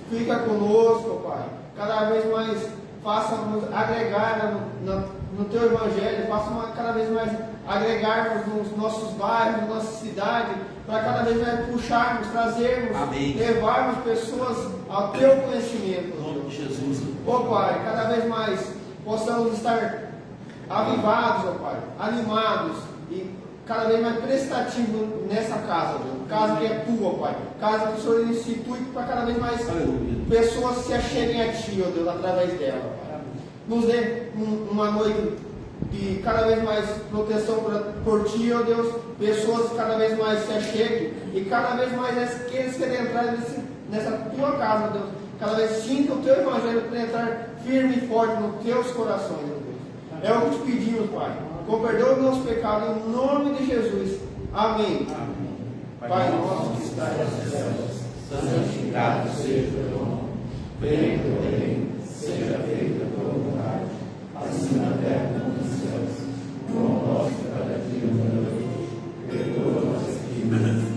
Fica conosco, Pai. Cada vez mais faça-nos agregar no Teu Evangelho, faça cada vez mais agregarmos nos nossos bairros, na nossa cidade, para cada vez mais puxarmos, trazermos, Amém. levarmos pessoas ao Teu conhecimento. Em nome de Jesus. Ó Pai, cada vez mais possamos estar avivados, ó Pai, animados e cada vez mais prestativos nessa casa, Deus. Casa que é Tua, Pai. Casa que o Senhor institui para cada vez mais pessoas se acheguem a Ti, ó Deus, através dela, Pai. Nos dê uma noite de cada vez mais proteção por Ti, ó Deus. Pessoas que cada vez mais se acheguem e cada vez mais aqueles que querem entrar nessa Tua casa, ó Deus, cada vez sintam o Teu Evangelho para entrar firme e forte nos Teus corações, ó Deus. É o que te pedimos, Pai. Com perdão do nosso pecado, em nome de Jesus. Amém. Amém. Pai nosso que estás nos céus, santificado seja o Teu nome. Venha o Teu reino, seja feita a Tua vontade, assim na terra como nos céus. O pão nosso de cada dia nos dai hoje. Perdoa nossas dívidas,